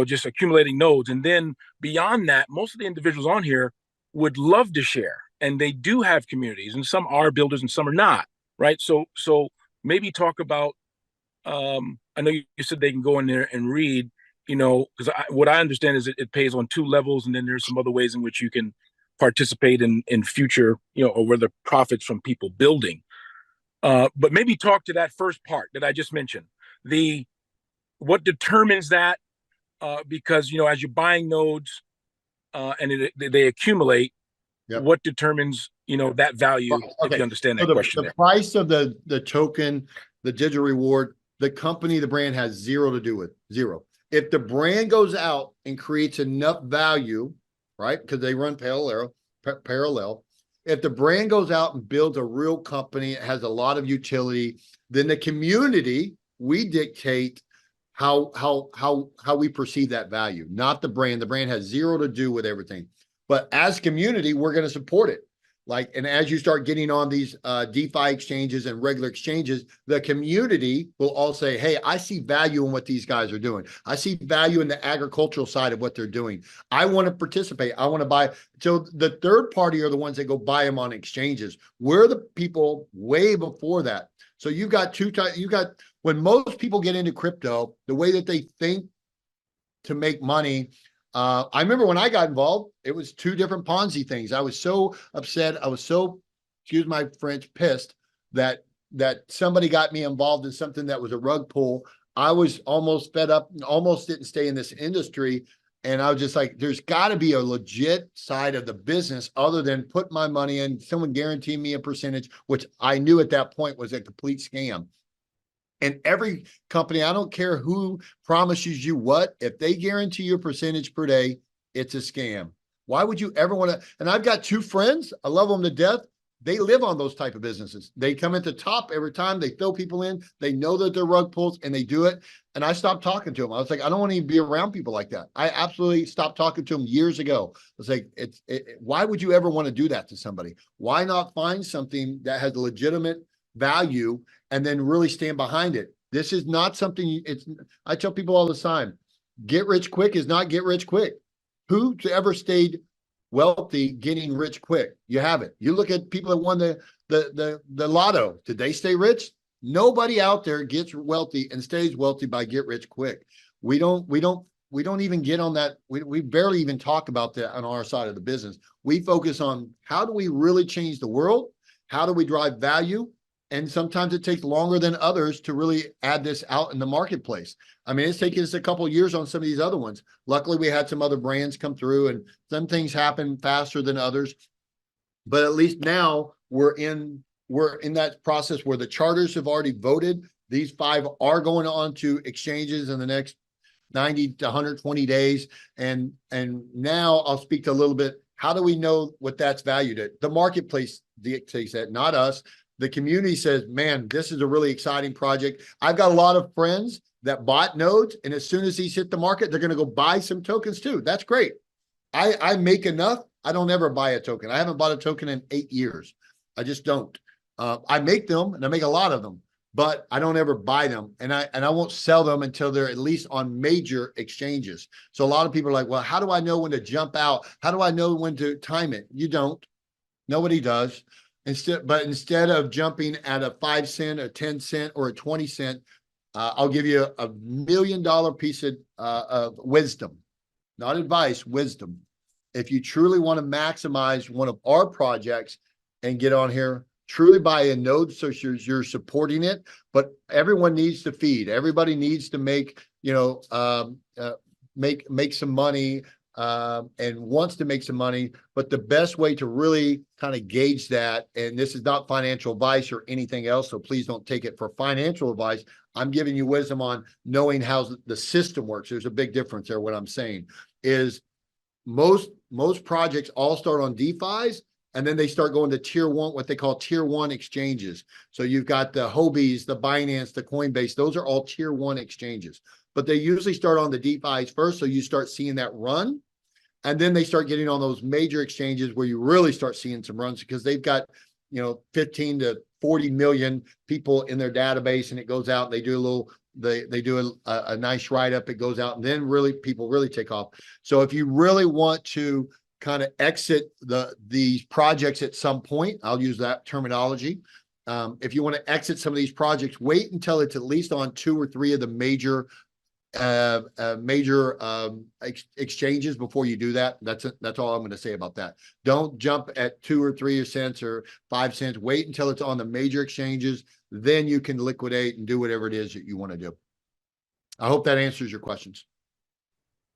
Speaker 2: just accumulating nodes. And then beyond that, most of the individuals on here would love to share. And they do have communities, and some are builders and some are not, right? So maybe talk about, I know you said they can go in there and read, because what I understand is it pays on 2 levels, and then there's some other ways in which you can participate in future, or whether profits from people building. But maybe talk to that first part that I just mentioned. What determines that? Because as you're buying nodes, and they accumulate, yep, what determines that value? Okay. If you understand that question.
Speaker 4: The price of the token, the digital reward, the company, the brand has zero to do with. Zero. If the brand goes out and creates enough value, right? Because they run parallel. If the brand goes out and builds a real company, it has a lot of utility, then the community, we dictate how we perceive that value, not the brand. The brand has zero to do with everything. But as community, we're going to support it. And as you start getting on these DeFi exchanges and regular exchanges, the community will all say, hey, I see value in what these guys are doing. I see value in the agricultural side of what they're doing. I want to participate. I want to buy. So the third party are the ones that go buy them on exchanges. We're the people way before that. So you've got two types. When most people get into crypto, the way that they think to make money, I remember when I got involved, it was 2 different Ponzi things. I was so upset. I was so, excuse my French, pissed that somebody got me involved in something that was a rug pull. I was almost fed up and almost didn't stay in this industry. And I was just like, there's got to be a legit side of the business other than put my money in, someone guaranteed me a percentage, which I knew at that point was a complete scam. And every company, I don't care who promises you what, if they guarantee you a percentage per day, it's a scam. Why would you ever want to? And I've got 2 friends, I love them to death. They live on those type of businesses. They come at the top every time. They fill people in. They know that they're rug pulls and they do it. And I stopped talking to them. I was like, I don't want to even be around people like that. I absolutely stopped talking to them years ago. I was like, why would you ever want to do that to somebody? Why not find something that has a legitimate value and then really stand behind it? This is not something I tell people all the time, get rich quick is not get rich quick. Who ever stayed wealthy getting rich quick? You haven't. You look at people that won the lotto. Did they stay rich? Nobody out there gets wealthy and stays wealthy by get rich quick. We don't even get on that. We barely even talk about that on our side of the business. We focus on how do we really change the world? How do we drive value? And sometimes it takes longer than others to really add this out in the marketplace. I mean, it's taken us a couple of years on some of these other ones. Luckily, we had some other brands come through and some things happen faster than others. But at least now we're in that process where the charters have already voted. These 5 are going on to exchanges in the next 90 to 120 days. And now I'll speak to a little bit. How do we know what that's valued at? The marketplace dictates that, not us. The community says, man, this is a really exciting project. I've got a lot of friends that bought nodes, and as soon as these hit the market, they're going to go buy some tokens too. That's great. I make enough. I don't ever buy a token. I haven't bought a token in 8 years. I just don't. I make them, and I make a lot of them, but I don't ever buy them, and I won't sell them until they're at least on major exchanges. So a lot of people are like, well, how do I know when to jump out? How do I know when to time it? You don't. Nobody does. Instead of jumping at a 5 cent, a 10 cent, or a 20 cent, I'll give you a $1 million piece of wisdom, not advice, wisdom. If you truly want to maximize one of our projects and get on here, truly buy a node so you're supporting it. But everyone needs to feed. Everybody needs to make, make some money, and wants to make some money. But the best way to really kind of gauge that, and this is not financial advice or anything else, so please don't take it for financial advice. I'm giving you wisdom on knowing how the system works. There's a big difference there. What I'm saying is most projects all start on DeFi's, and then they start going to tier 1, what they call tier 1 exchanges. So you've got the Hobies, the Binance, the Coinbase. Those are all tier 1 exchanges. But they usually start on the DeFi's first, so you start seeing that run. And then they start getting on those major exchanges where you really start seeing some runs, because they've got, 15 to 40 million people in their database, and it goes out and they do a little, they do a nice write-up, it goes out, and then really people really take off. So if you really want to kind of exit these projects at some point, I'll use that terminology. If you want to exit some of these projects, wait until it's at least on 2 or 3 of the major exchanges before you do that. That's all I'm going to say about that. Don't jump at 2 or 3 cents or 5 cents. Wait until it's on the major exchanges. Then you can liquidate and do whatever it is that you want to do. I hope that answers your questions.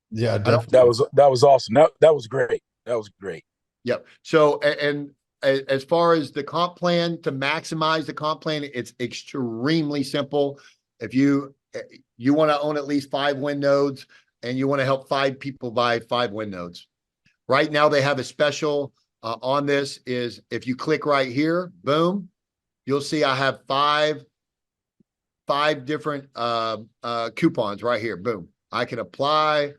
Speaker 3: Yeah, definitely.
Speaker 2: That was awesome. That was great. That was great.
Speaker 4: Yep. So, and as far as the comp plan, to maximize the comp plan, it's extremely simple. If you want to own at least 5 win nodes, and you want to help 5 people buy 5 win nodes. Right now, they have a special on this. Is if you click right here, boom, you'll see I have 5 different coupons right here. Boom. I can apply,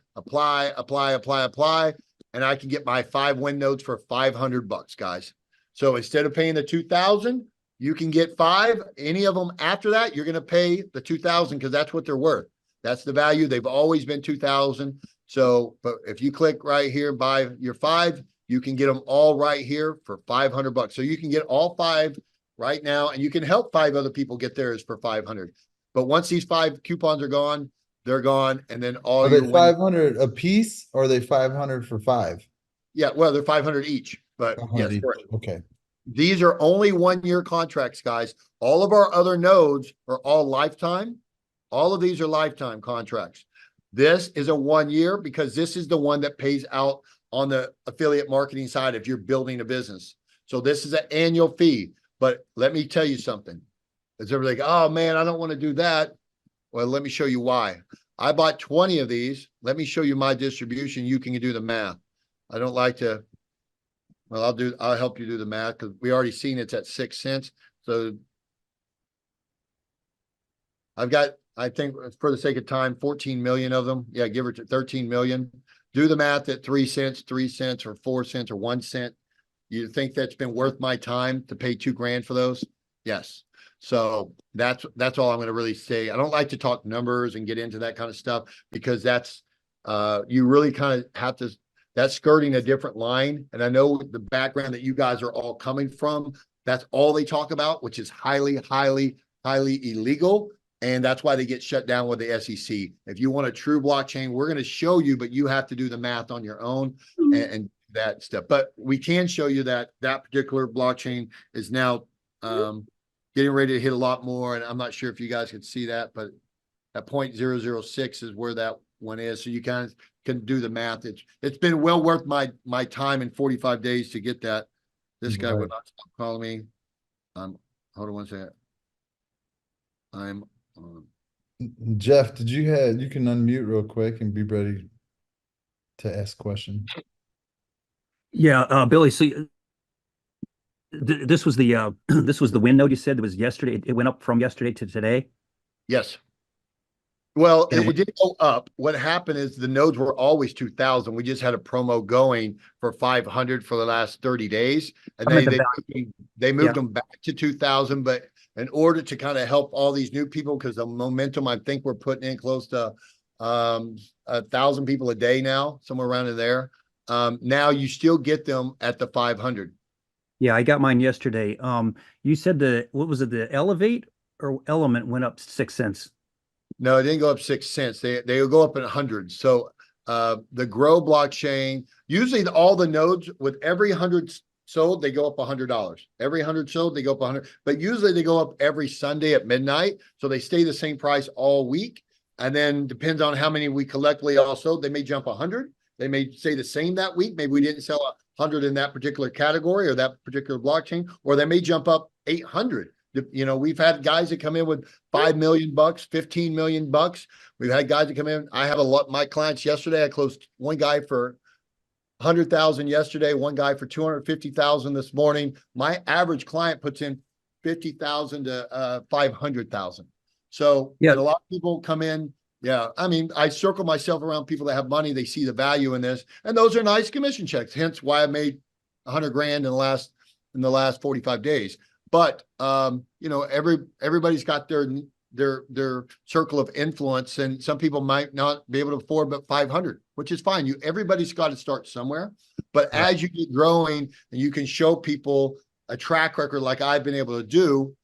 Speaker 4: and I can get my 5 win nodes for $500, guys. So instead of paying the $2,000, you can get 5. Any of them after that, you're going to pay the $2,000, because that's what they're worth. That's the value. They've always been $2,000. So, but if you click right here and buy your 5, you can get them all right here for $500. So you can get all 5 right now, and you can help 5 other people get theirs for $500. But once these 5 coupons are gone, they're gone, and then all
Speaker 3: Are
Speaker 4: your
Speaker 3: they 500 a piece, or are they 500 for 5?
Speaker 4: Yeah, well, they're 500 each, but
Speaker 3: 500
Speaker 4: yes,
Speaker 3: each.
Speaker 4: correct.
Speaker 3: Okay.
Speaker 4: These are only 1-year contracts, guys. All of our other nodes are all lifetime. All of these are lifetime contracts. This is a 1 year, because this is the one that pays out on the affiliate marketing side if you're building a business. So this is an annual fee. But let me tell you something. Is everybody like, oh man, I don't want to do that? Well, let me show you why. I bought 20 of these. Let me show you my distribution. You can do the math. I don't like to. Well, I'll help you do the math, because we already seen it's at 6 cents. So I've got, I think for the sake of time, 14 million of them. Yeah, give her to 13 million. Do the math at 3 cents, 3 cents, or 4 cents, or 1 cent. You think that's been worth my time to pay $2,000 for those? Yes. So that's all I'm going to really say. I don't like to talk numbers and get into that kind of stuff, because that's you really kind of have to. That's skirting a different line. And I know the background that you guys are all coming from, that's all they talk about, which is highly, highly, highly illegal. And that's why they get shut down with the SEC. If you want a true blockchain, we're going to show you, but you have to do the math on your own and that stuff. But we can show you that particular blockchain is now getting ready to hit a lot more. And I'm not sure if you guys can see that, but at 0.006 is where that one is. So you kind of can do the math. It's been well worth my time in 45 days to get that. This guy would not stop calling me. Hold on one second. I'm
Speaker 3: Jeff, you can unmute real quick and be ready to ask question.
Speaker 5: Yeah, Billy, so this was the this was the win node you said that was yesterday. It went up from yesterday to today.
Speaker 4: Yes. Well,
Speaker 5: And
Speaker 4: it did go up. What happened is the nodes were always 2,000. We just had a promo going for 500 for the last 30 days, and
Speaker 5: I meant the value.
Speaker 4: they moved
Speaker 5: Yeah.
Speaker 4: them back to 2,000. But in order to kind of help all these new people, because the momentum, I think we're putting in close to 1,000 people a day now, somewhere around in there. Now you still get them at the 500.
Speaker 5: Yeah, I got mine yesterday. You said what was it? The Elevate or Element went up 6 cents.
Speaker 4: No, it didn't go up 6 cents. They will go up in hundreds. So the Grow blockchain, usually all the nodes with every 100 sold, they go up $100. Every 100 sold, they go up 100. But usually they go up every Sunday at midnight. So they stay the same price all week. And then depends on how many we collectively all sold. They may jump 100. They may stay the same that week. Maybe we didn't sell 100 in that particular category or that particular blockchain, or they may jump up 800. You know, we've had guys that come in with $5 million, $15 million. We've had guys that come in. I have a lot. My clients yesterday, I closed one guy for 100,000 yesterday, one guy for 250,000 this morning. My average client puts in 50,000 to 500,000. So
Speaker 5: Yeah.
Speaker 4: and a lot of people come in. Yeah, I mean, I circle myself around people that have money. They see the value in this, and those are nice commission checks. Hence why I made 100 grand in the last 45 days. But you know, everybody's got their circle of influence, and some people might not be able to afford but 500, which is fine. Everybody's got to start somewhere. But as you get growing and you can show people a track record like I've been able to do,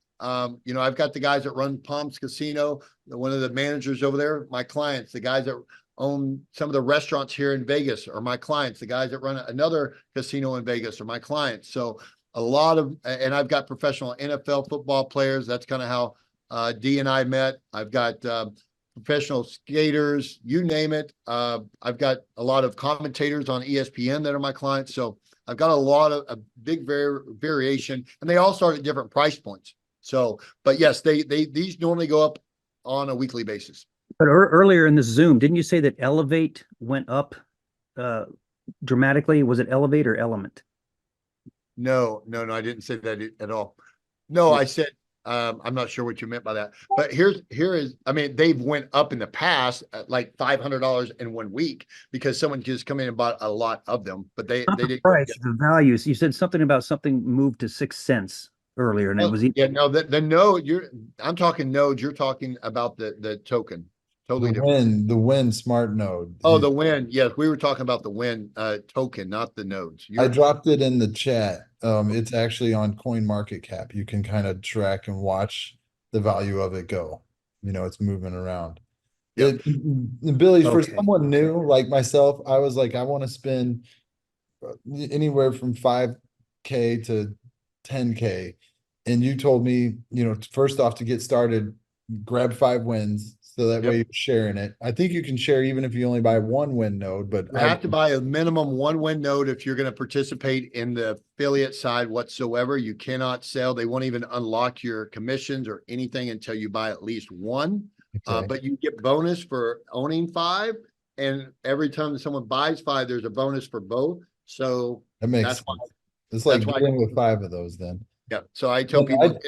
Speaker 4: you know, I've got the guys that run Palms Casino, one of the managers over there, my clients, the guys that own some of the restaurants here in Vegas are my clients, the guys that run another casino in Vegas are my clients. So a lot of, and I've got professional NFL football players. That's kind of how D and I met. I've got professional skaters, you name it. I've got a lot of commentators on ESPN that are my clients. So I've got a big variation, and they all start at different price points. So, but yes, these normally go up on a weekly basis.
Speaker 5: But earlier in this Zoom, didn't you say that Elevate went up dramatically? Was it Elevate or Element?
Speaker 4: No, I didn't say that at all. No, I said, I'm not sure what you meant by that, but here is, I mean, they've went up in the past at like $500 in 1 week because someone just come in and bought a lot of them, but they didn't.
Speaker 5: Price, the values. You said something about something moved to 6 cents earlier, and it was
Speaker 4: yeah, no, the node I'm talking nodes. You're talking about the token. Totally different.
Speaker 3: The Win smart node.
Speaker 4: Oh, the Win. Yes, we were talking about the Win token, not the nodes.
Speaker 3: I dropped it in the chat. It's actually on CoinMarketCap. You can kind of track and watch the value of it go. You know, it's moving around.
Speaker 4: Yeah.
Speaker 3: Billy, for
Speaker 5: Okay.
Speaker 3: someone new like myself, I was like, I want to spend anywhere from 5K to 10K. And you told me, you know, first off, to get started, grab 5 wins. So that way you're sharing it. I think you can share even if you only buy 1 win node, but
Speaker 4: you have to buy a minimum 1 win node if you're going to participate in the affiliate side whatsoever. You cannot sell. They won't even unlock your commissions or anything until you buy at least 1.
Speaker 3: Okay.
Speaker 4: But you get bonus for owning 5. And every time someone buys 5, there's a bonus for both. So
Speaker 3: that makes
Speaker 4: that's
Speaker 3: sense.
Speaker 4: why.
Speaker 3: It's like
Speaker 4: that's why-
Speaker 3: dealing with 5 of those then.
Speaker 4: Yeah. So I tell
Speaker 3: Well,
Speaker 4: people.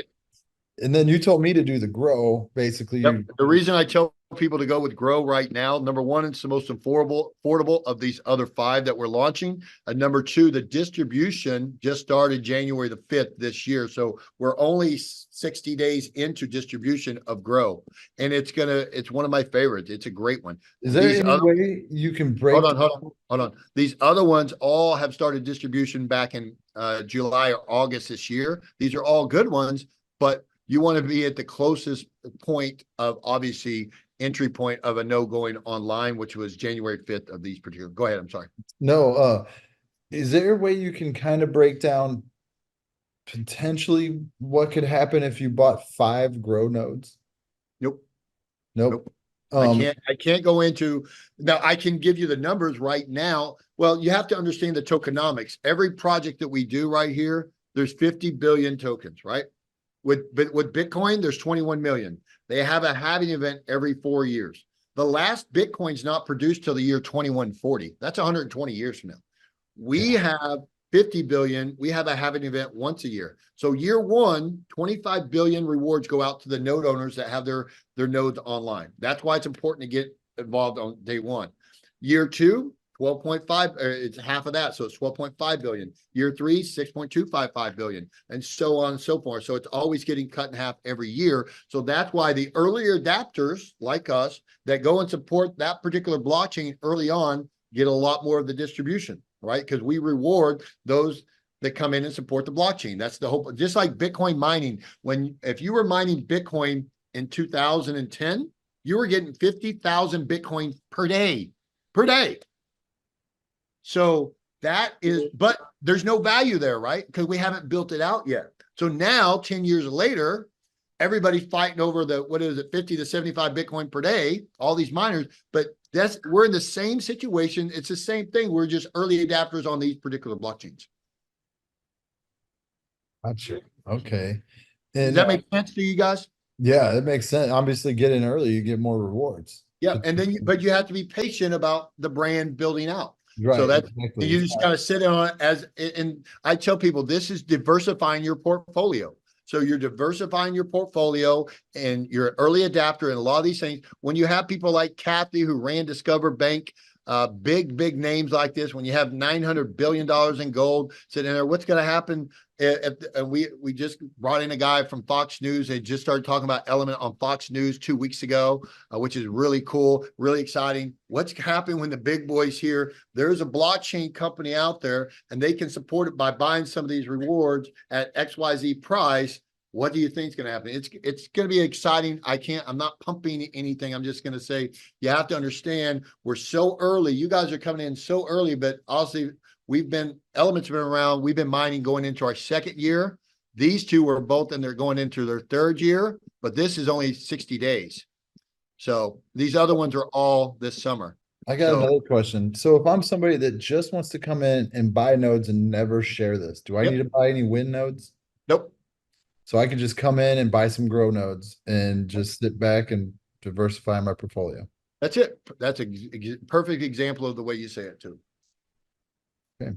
Speaker 3: And then you told me to do the grow, basically.
Speaker 4: Yep. The reason I tell people to go with Grow right now, number one, it's the most affordable of these other 5 that we're launching. And number 2, the distribution just started January the 5th this year. So we're only 60 days into distribution of Grow. And it's one of my favorites. It's a great one.
Speaker 3: Is there any way you can break?
Speaker 4: Hold on. These other ones all have started distribution back in July or August this year. These are all good ones, but you want to be at the closest point of obviously entry point of a no going online, which was January 5th of these particular. Go ahead. I'm sorry.
Speaker 3: No, is there a way you can kind of break down potentially what could happen if you bought 5 grow nodes?
Speaker 4: Nope. I can't go into now. I can give you the numbers right now. Well, you have to understand the tokenomics. Every project that we do right here, there's 50 billion tokens, right? With Bitcoin, there's 21 million. They have a halving event every 4 years. The last Bitcoin's not produced till the year 2140. That's 120 years from now. We have 50 billion. We have a halving event once a year. So year one, 25 billion rewards go out to the node owners that have their nodes online. That's why it's important to get involved on day one. Year two, 12.5, it's half of that. So it's 12.5 billion. Year three, 6.255 billion, and so on and so forth. So it's always getting cut in half every year. So that's why the earlier adapters like us that go and support that particular blockchain early on get a lot more of the distribution, right? Because we reward those that come in and support the blockchain. That's the hope. Just like Bitcoin mining, if you were mining Bitcoin in 2010, you were getting 50,000 Bitcoin per day. So that is, but there's no value there, right? Because we haven't built it out yet. So now, 10 years later, everybody's fighting over the, 50 to 75 Bitcoin per day, all these miners, but we're in the same situation. It's the same thing. We're just early adapters on these particular blockchains.
Speaker 3: Gotcha. Okay.
Speaker 4: Does
Speaker 3: And
Speaker 4: that make sense to you guys?
Speaker 3: yeah, it makes sense. Obviously, get in early, you get more rewards.
Speaker 4: Yeah, and then but you have to be patient about the brand building out.
Speaker 3: Right.
Speaker 4: So that's
Speaker 3: exactly.
Speaker 4: you just gotta sit on and I tell people this is diversifying your portfolio. So you're diversifying your portfolio and you're an early adapter and a lot of these things. When you have people like Kathy who ran Discover Bank, big names like this, when you have $900 billion in gold sitting there, what's going to happen? We just brought in a guy from Fox News. They just started talking about Element on Fox News 2 weeks ago, which is really cool, really exciting. What's happening when the big boys here? There's a blockchain company out there and they can support it by buying some of these rewards at XYZ price. What do you think is going to happen? It's going to be exciting. I'm not pumping anything. I'm just going to say, you have to understand we're so early. You guys are coming in so early, but also Element's been around. We've been mining going into our second year. These two are both and they're going into their third year, but this is only 60 days. So these other ones are all this summer.
Speaker 3: I got another question. So if I'm somebody that just wants to come in and buy nodes and never share this, do I need to buy any win nodes?
Speaker 4: Nope.
Speaker 3: So I can just come in and buy some grow nodes and just sit back and diversify my portfolio.
Speaker 4: That's it. That's a perfect example of the way you say it too.
Speaker 3: Okay.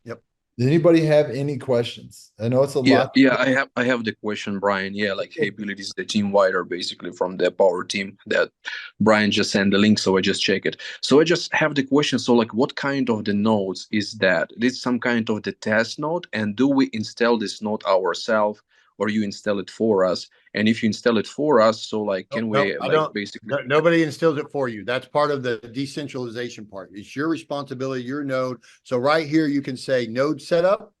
Speaker 4: Yep.
Speaker 3: Does anybody have any questions? I know it's a lot.
Speaker 6: Yeah, I have the question, Brian. Yeah, like, hey, Billy, this is the team Wider, basically from the Power team that Brian just sent the link, so I just check it. So I just have the question. So, like, what kind of the nodes is that? Is it some kind of the test node, and do we install this node ourselves, or you install it for us? And if you install it for us, so like, can we basically?
Speaker 4: Nobody instills it for you. That's part of the decentralization part. It's your responsibility, your node. So right here, you can say node setup.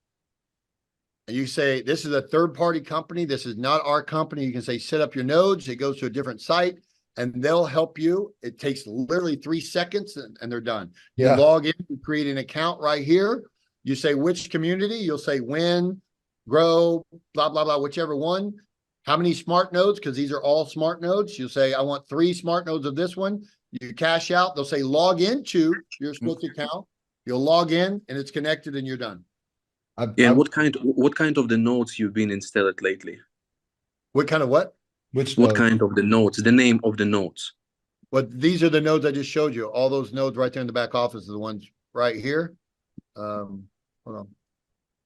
Speaker 4: And you say, this is a third-party company. This is not our company. You can say, set up your nodes. It goes to a different site and they'll help you. It takes literally 3 seconds and they're done. You log in, you create an account right here. You say which community, you'll say when, grow, blah, blah, blah, whichever one. How many smart nodes? Because these are all smart nodes. You'll say, I want 3 smart nodes of this one. You cash out. They'll say, log into your Swift account. You'll log in and it's connected and you're done.
Speaker 6: And what kind of the nodes you've been installed lately?
Speaker 4: What kind of what?
Speaker 6: What kind of the nodes? The name of the nodes?
Speaker 4: Well, these are the nodes I just showed you. All those nodes right there in the back office are the ones right here. Hold on.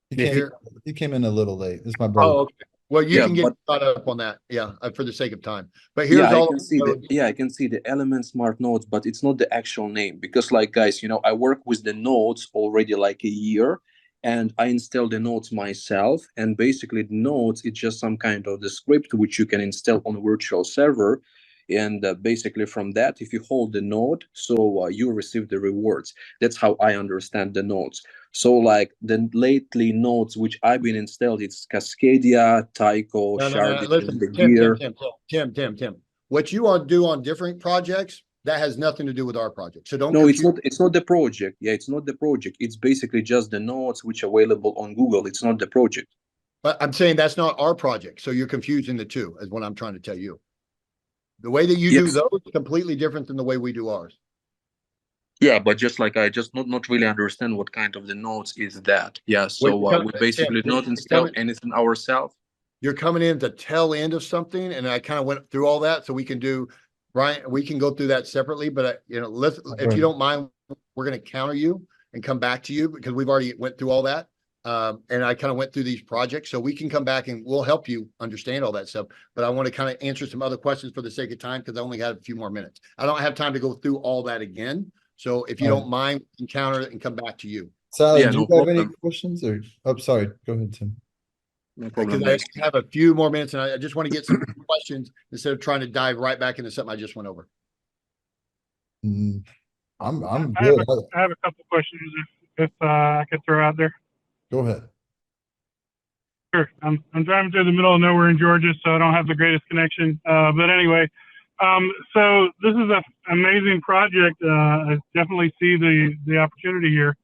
Speaker 3: He came in a little late. This is my brother.
Speaker 4: Oh, okay. Well, you can get caught up on that. Yeah, for the sake of time. But here's all.
Speaker 6: I can see the Element Smart nodes, but it's not the actual name because, like, guys, you know, I work with the nodes already like a year, and I installed the nodes myself. And basically, the nodes it's just some kind of the script which you can install on a virtual server. And basically from that, if you hold the node, so you receive the rewards. That's how I understand the nodes. So like the lately nodes which I've been installed, it's Cascadia, Tycho, Sharding,
Speaker 4: Listen, Tim. What you want to do on different projects, that has nothing to do with our project. So don't.
Speaker 6: No, it's not the project. Yeah, it's not the project. It's basically just the nodes which are available on Google. It's not the project.
Speaker 4: But I'm saying that's not our project. So you're confusing the two, is what I'm trying to tell you. The way that you do those is completely different than the way we do ours.
Speaker 6: Yeah, but just like I just not really understand what kind of the nodes is that. Yeah, so we basically not install anything ourselves.
Speaker 4: you're coming in the tail end of something, and I kind of went through all that, so we can do, Brian, we can go through that separately, but you know, if you don't mind, we're going to counter you and come back to you because we've already went through all that. And I kind of went through these projects, so we can come back and we'll help you understand all that stuff. But I want to kind of answer some other questions for the sake of time, because I only have a few more minutes. I don't have time to go through all that again. So if you don't mind, we can counter it and come back to you.
Speaker 3: Sally,
Speaker 6: Yeah,
Speaker 3: do
Speaker 6: no
Speaker 3: you have any
Speaker 6: problem.
Speaker 3: questions or, oh, sorry, go ahead, Tim.
Speaker 6: No problem.
Speaker 4: Because I have a few more minutes, and I just want to get some questions instead of trying to dive right back into something I just went over.
Speaker 3: I'm
Speaker 7: I
Speaker 3: good.
Speaker 7: have a couple questions if I could throw out there.
Speaker 3: Go ahead.
Speaker 7: Sure. I'm driving through the middle of nowhere in Georgia, so I don't have the greatest connection. But anyway, so this is an amazing project. I definitely see the opportunity here.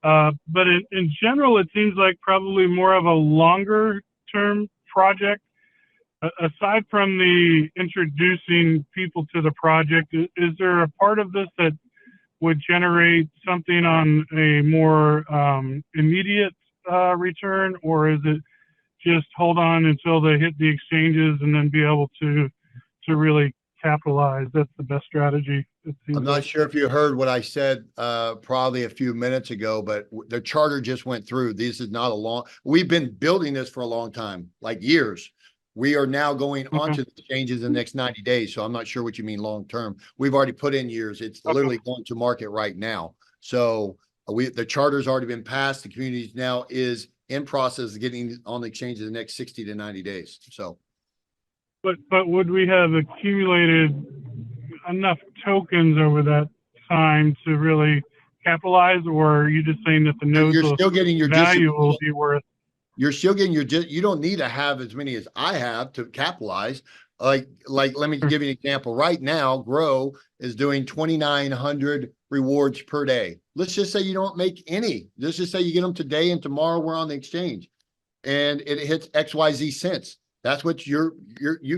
Speaker 7: But in general, it seems like probably more of a longer term project. Aside from the introducing people to the project, is there a part of this that would generate something on a more immediate return, or is it just hold on until they hit the exchanges and then be able to really capitalize? That's the best strategy.
Speaker 4: I'm not sure if you heard what I said probably a few minutes ago, but the charter just went through. This is not we've been building this for a long time, like years. We are now going on to the exchanges in the next 90 days. So I'm not sure what you mean long term. We've already put in years. It's literally going to market right now. So the charter's already been passed. The community now is in process of getting on the exchange in the next 60 to 90 days. So,
Speaker 7: but would we have accumulated enough tokens over that time to really capitalize, or are you just saying that the nodes
Speaker 4: you're still getting your
Speaker 7: value will be worth?
Speaker 4: You're still getting you don't need to have as many as I have to capitalize. Like let me give you an example. Right now, Grow is doing 2,900 rewards per day. Let's just say you don't make any. Let's just say you get them today and tomorrow we're on the exchange and it hits XYZ cents. That's what you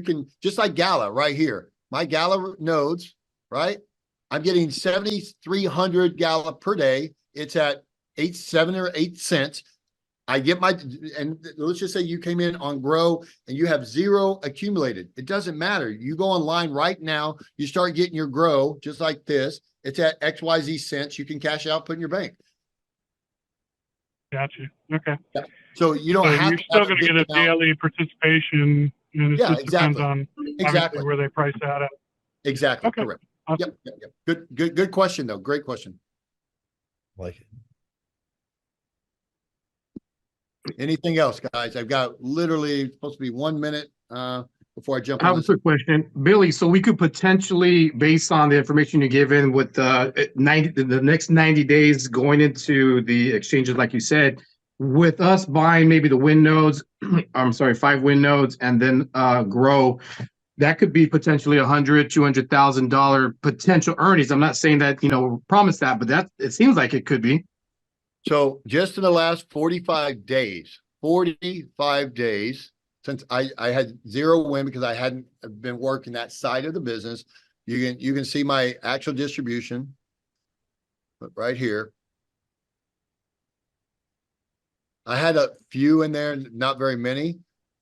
Speaker 4: can, just like Gala right here. My Gala nodes, right? I'm getting 7,300 Gala per day. It's at 7 or 8 cents. I get and let's just say you came in on Grow and you have 0 accumulated. It doesn't matter. You go online right now, you start getting your Grow just like this. It's at XYZ cents. You can cash out, put in your bank.
Speaker 7: Gotcha. Okay.
Speaker 4: Yeah. So you don't have
Speaker 7: you're still going to get a daily participation, and it just depends on obviously where they price out at.
Speaker 4: Exactly.
Speaker 7: Okay.
Speaker 4: Correct.
Speaker 7: Awesome.
Speaker 4: Yep. Good question though. Great question.
Speaker 3: Like it.
Speaker 4: Anything else, guys? I've got literally supposed to be 1 minute before I jump on.
Speaker 8: I have a quick question, Billy. So we could potentially, based on the information you're given, with the next 90 days going into the exchanges, like you said, with us buying maybe the win nodes, I'm sorry, 5 win nodes, and then Grow, that could be potentially $100,000-$200,000 potential earnings. I'm not saying that promise that, but it seems like it could be.
Speaker 4: So just in the last 45 days, since I had 0 win because I hadn't been working that side of the business, you can see my actual distribution right here. I had a few in there, not very many,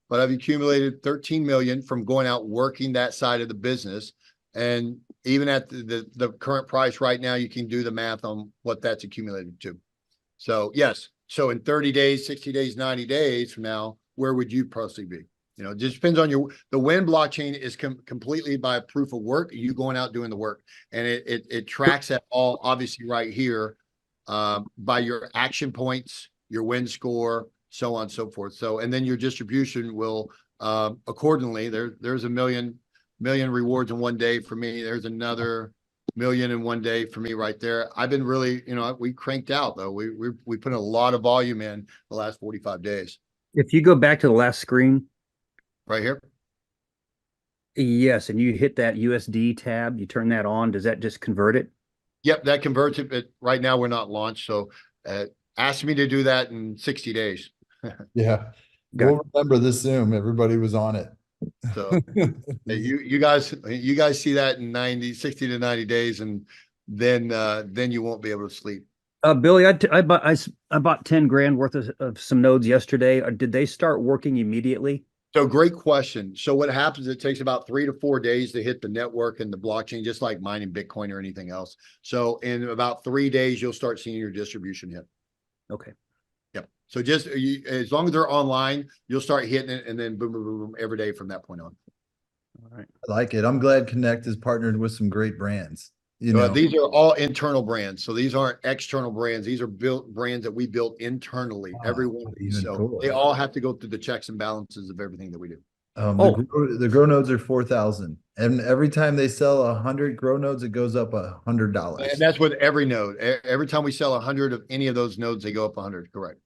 Speaker 4: but I've accumulated 13 million from going out working that side of the business. And even at the current price right now, you can do the math on what that's accumulated to. So yes. So in 30 days, 60 days, 90 days from now, where would you personally be? It just depends on the WIN blockchain is completely by proof of work, you going out doing the work. And it tracks that all obviously right here by your action points, your win score, so on and so forth. So, and then your distribution will accordingly, there's a million rewards in one day for me. There's another million in one day for me right there. I've been really, we cranked out though. We put a lot of volume in the last 45 days.
Speaker 5: If you go back to the last screen.
Speaker 4: Right here.
Speaker 5: Yes. And you hit that USD tab, you turn that on. Does that just convert it?
Speaker 4: Yep. That converts it. But right now we're not launched. So ask me to do that in 60 days.
Speaker 3: Yeah. We'll remember this Zoom. Everybody was on it.
Speaker 4: So you guys see that in 60 to 90 days, and then you won't be able to sleep.
Speaker 5: Billy, I bought 10 grand worth of some nodes yesterday. Did they start working immediately?
Speaker 4: So great question. So what happens, it takes about 3 to 4 days to hit the network and the blockchain, just like mining Bitcoin or anything else. So in about 3 days, you'll start seeing your distribution hit.
Speaker 5: Okay.
Speaker 4: Yep. So just as long as they're online, you'll start hitting it, and then boom, boom, boom, boom every day from that point on.
Speaker 5: All right.
Speaker 3: I like it. I'm glad Connect has partnered with some great brands. You know,
Speaker 4: These are all internal brands. So these aren't external brands. These are built brands that we built internally. Every one of these.
Speaker 3: even
Speaker 4: So
Speaker 3: cooler.
Speaker 4: they all have to go through the checks and balances of everything that we do.
Speaker 3: The grow nodes are 4,000, and every time they sell 100 grow nodes, it goes up $100.
Speaker 4: And that's with every node. Every time we sell 100 of any of those nodes, they go up 100. Correct.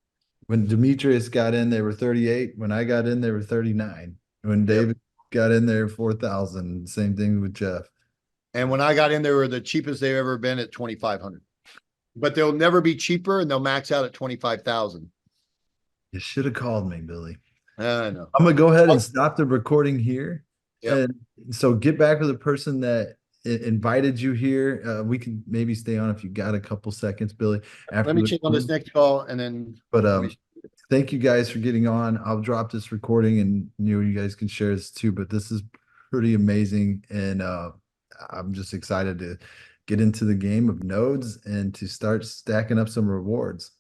Speaker 3: When Demetrius got in, they were 38. When I got in, they were 39. When David got in there, 4,000. Same thing with Jeff.
Speaker 4: And when I got in, they were the cheapest they've ever been at 2,500. But they'll never be cheaper, and they'll max out at 25,000.
Speaker 3: You should have called me, Billy.
Speaker 4: I know.
Speaker 3: I'm gonna go ahead and stop the recording here.
Speaker 4: Yep.
Speaker 3: And so get back with the person that invited you here. We can maybe stay on if you got a couple seconds, Billy.
Speaker 4: Let me check on this next call, and then.
Speaker 3: But thank you guys for getting on. I'll drop this recording, and you guys can share this too. But this is pretty amazing, and I'm just excited to get into the game of nodes and to start stacking up some rewards.